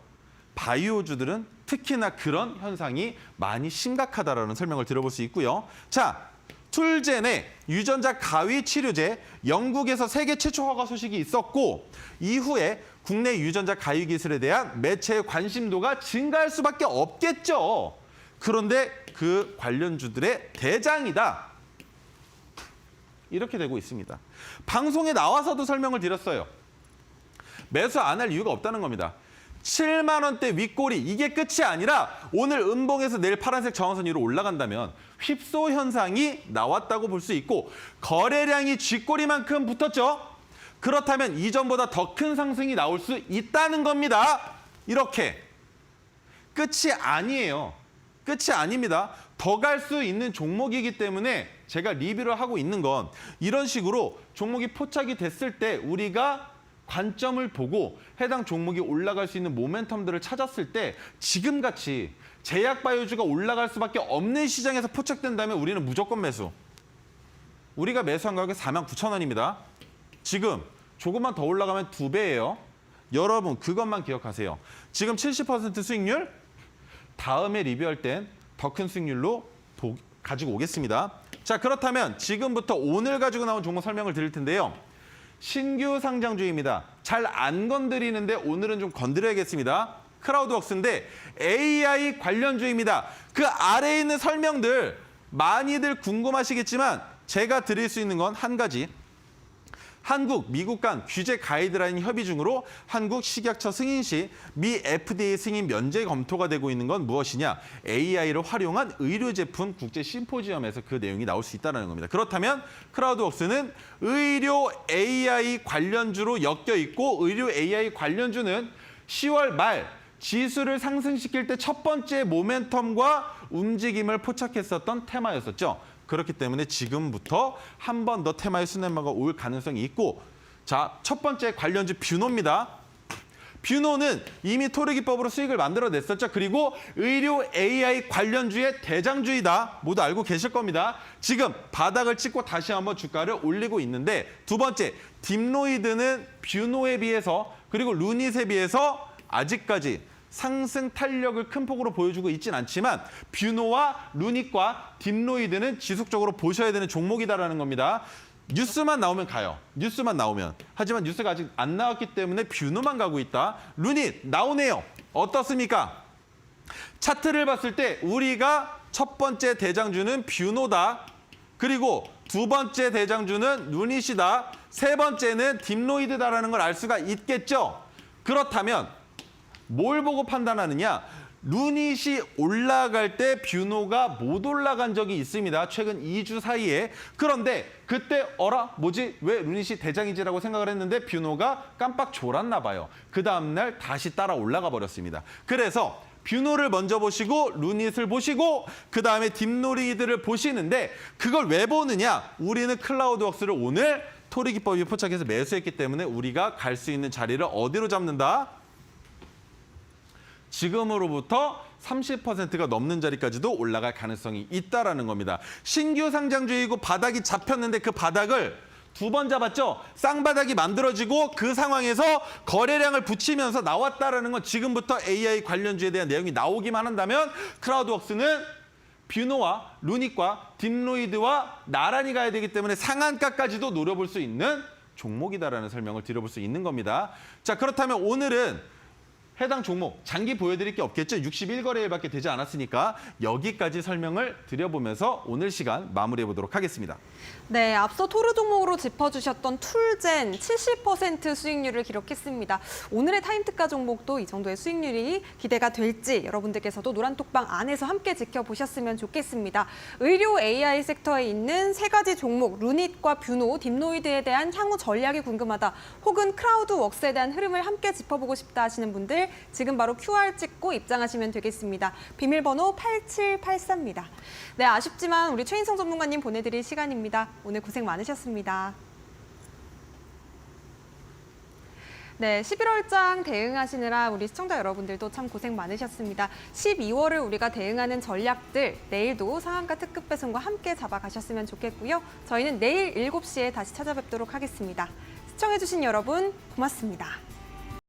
S2: 바이오주들은 특히나 그런 현상이 많이 심각하다라는 설명을 들어볼 수 있고요. 자, 툴젠의 유전자 가위 치료제 영국에서 세계 최초 허가 소식이 있었고 이후에 국내 유전자 가위 기술에 대한 매체의 관심도가 증가할 수밖에 없겠죠. 그런데 그 관련주들의 대장이다. 이렇게 되고 있습니다. 방송에 나와서도 설명을 드렸어요. 매수 안 할 이유가 없다는 겁니다. 7만 원대 윗꼬리 이게 끝이 아니라 오늘 음봉에서 내일 파란색 저항선 위로 올라간다면 휩소 현상이 나왔다고 볼 수 있고 거래량이 쥐꼬리만큼 붙었죠. 그렇다면 이전보다 더 큰 상승이 나올 수 있다는 겁니다. 이렇게 끝이 아니에요. 끝이 아닙니다. 더 갈 수 있는 종목이기 때문에 제가 리뷰를 하고 있는 건 이런 식으로 종목이 포착이 됐을 때 우리가 관점을 보고 해당 종목이 올라갈 수 있는 모멘텀들을 찾았을 때 지금같이 제약바이오주가 올라갈 수밖에 없는 시장에서 포착된다면 우리는 무조건 매수. 우리가 매수한 가격이 49,000원입니다. 지금 조금만 더 올라가면 2배예요. 여러분 그것만 기억하세요. 지금 70% 수익률, 다음에 리뷰할 땐 더 큰 수익률로 가지고 오겠습니다. 자, 그렇다면 지금부터 오늘 가지고 나온 종목 설명을 드릴 텐데요. 신규 상장주입니다. 잘 안 건드리는데 오늘은 좀 건드려야겠습니다. 크라우드웍스인데 AI 관련주입니다. 그 아래에 있는 설명들 많이들 궁금하시겠지만 제가 드릴 수 있는 건 한 가지. 한국, 미국 간 규제 가이드라인 협의 중으로 한국 식약처 승인 시 미 FDA 승인 면제 검토가 되고 있는 건 무엇이냐? AI를 활용한 의료 제품 국제 심포지엄에서 그 내용이 나올 수 있다는 겁니다. 그렇다면 크라우드웍스는 의료 AI 관련주로 엮여 있고 의료 AI 관련주는 10월 말 지수를 상승시킬 때 첫 번째 모멘텀과 움직임을 포착했었던 테마였었죠. 그렇기 때문에 지금부터 한 번 더 테마의 순환마가 올 가능성이 있고 자, 첫 번째 관련주 뷰노입니다. 뷰노는 이미 토르기법으로 수익을 만들어냈었죠. 그리고 의료 AI 관련주의 대장주이다. 모두 알고 계실 겁니다. 지금 바닥을 찍고 다시 한번 주가를 올리고 있는데 두 번째, 딥로이드는 뷰노에 비해서 그리고 루닛에 비해서 아직까지 상승 탄력을 큰 폭으로 보여주고 있진 않지만 뷰노와 루닛과 딥로이드는 지속적으로 보셔야 되는 종목이다라는 겁니다. 뉴스만 나오면 가요. 뉴스만 나오면. 하지만 뉴스가 아직 안 나왔기 때문에 뷰노만 가고 있다. 루닛 나오네요. 어떻습니까? 차트를 봤을 때 우리가 첫 번째 대장주는 뷰노다. 그리고 두 번째 대장주는 루닛이다. 세 번째는 딥로이드다라는 걸 알 수가 있겠죠. 그렇다면 뭘 보고 판단하느냐? 루닛이 올라갈 때 뷰노가 못 올라간 적이 있습니다. 최근 2주 사이에. 그런데 그때 뭐지? 왜 루닛이 대장이지라고 생각을 했는데 뷰노가 깜빡 졸았나 봐요. 그 다음날 다시 따라 올라가 버렸습니다. 그래서 뷰노를 먼저 보시고 루닛을 보시고 그다음에 딥로이드를 보시는데 그걸 왜 보느냐? 우리는 클라우드웍스를 오늘 토르기법이 포착해서 매수했기 때문에 우리가 갈 수 있는 자리를 어디로 잡는다? 지금으로부터 30%가 넘는 자리까지도 올라갈 가능성이 있다라는 겁니다. 신규 상장주이고 바닥이 잡혔는데 그 바닥을 두 번 잡았죠. 쌍바닥이 만들어지고 그 상황에서 거래량을 붙이면서 나왔다라는 건 지금부터 AI 관련주에 대한 내용이 나오기만 한다면 크라우드웍스는 뷰노와 루닛과 딥로이드와 나란히 가야 되기 때문에 상한가까지도 노려볼 수 있는 종목이다라는 설명을 드려볼 수 있는 겁니다. 자, 그렇다면 오늘은 해당 종목 장기 보여드릴 게 없겠죠. 61거래일밖에 되지 않았으니까 여기까지 설명을 드려보면서 오늘 시간 마무리해 보도록 하겠습니다.
S1: 네, 앞서 토르 종목으로 짚어주셨던 툴젠 70% 수익률을 기록했습니다. 오늘의 타임특가 종목도 이 정도의 수익률이 기대가 될지 여러분들께서도 노란톡방 안에서 함께 지켜보셨으면 좋겠습니다. 의료 AI 섹터에 있는 세 가지 종목, 루닛과 뷰노, 딥노이드에 대한 향후 전략이 궁금하다, 혹은 크라우드웍스에 대한 흐름을 함께 짚어보고 싶다 하시는 분들 지금 바로 QR 찍고 입장하시면 되겠습니다. 비밀번호 8784입니다. 네, 아쉽지만 우리 최인성 전문가님 보내드릴 시간입니다. 오늘 고생 많으셨습니다. 네, 11월장 대응하시느라 우리 시청자 여러분들도 참 고생 많으셨습니다. 12월을 우리가 대응하는 전략들 내일도 상한가 특급 배송과 함께 잡아가셨으면 좋겠고요. 저희는 내일 7시에 다시 찾아뵙도록 하겠습니다. 시청해주신 여러분 고맙습니다.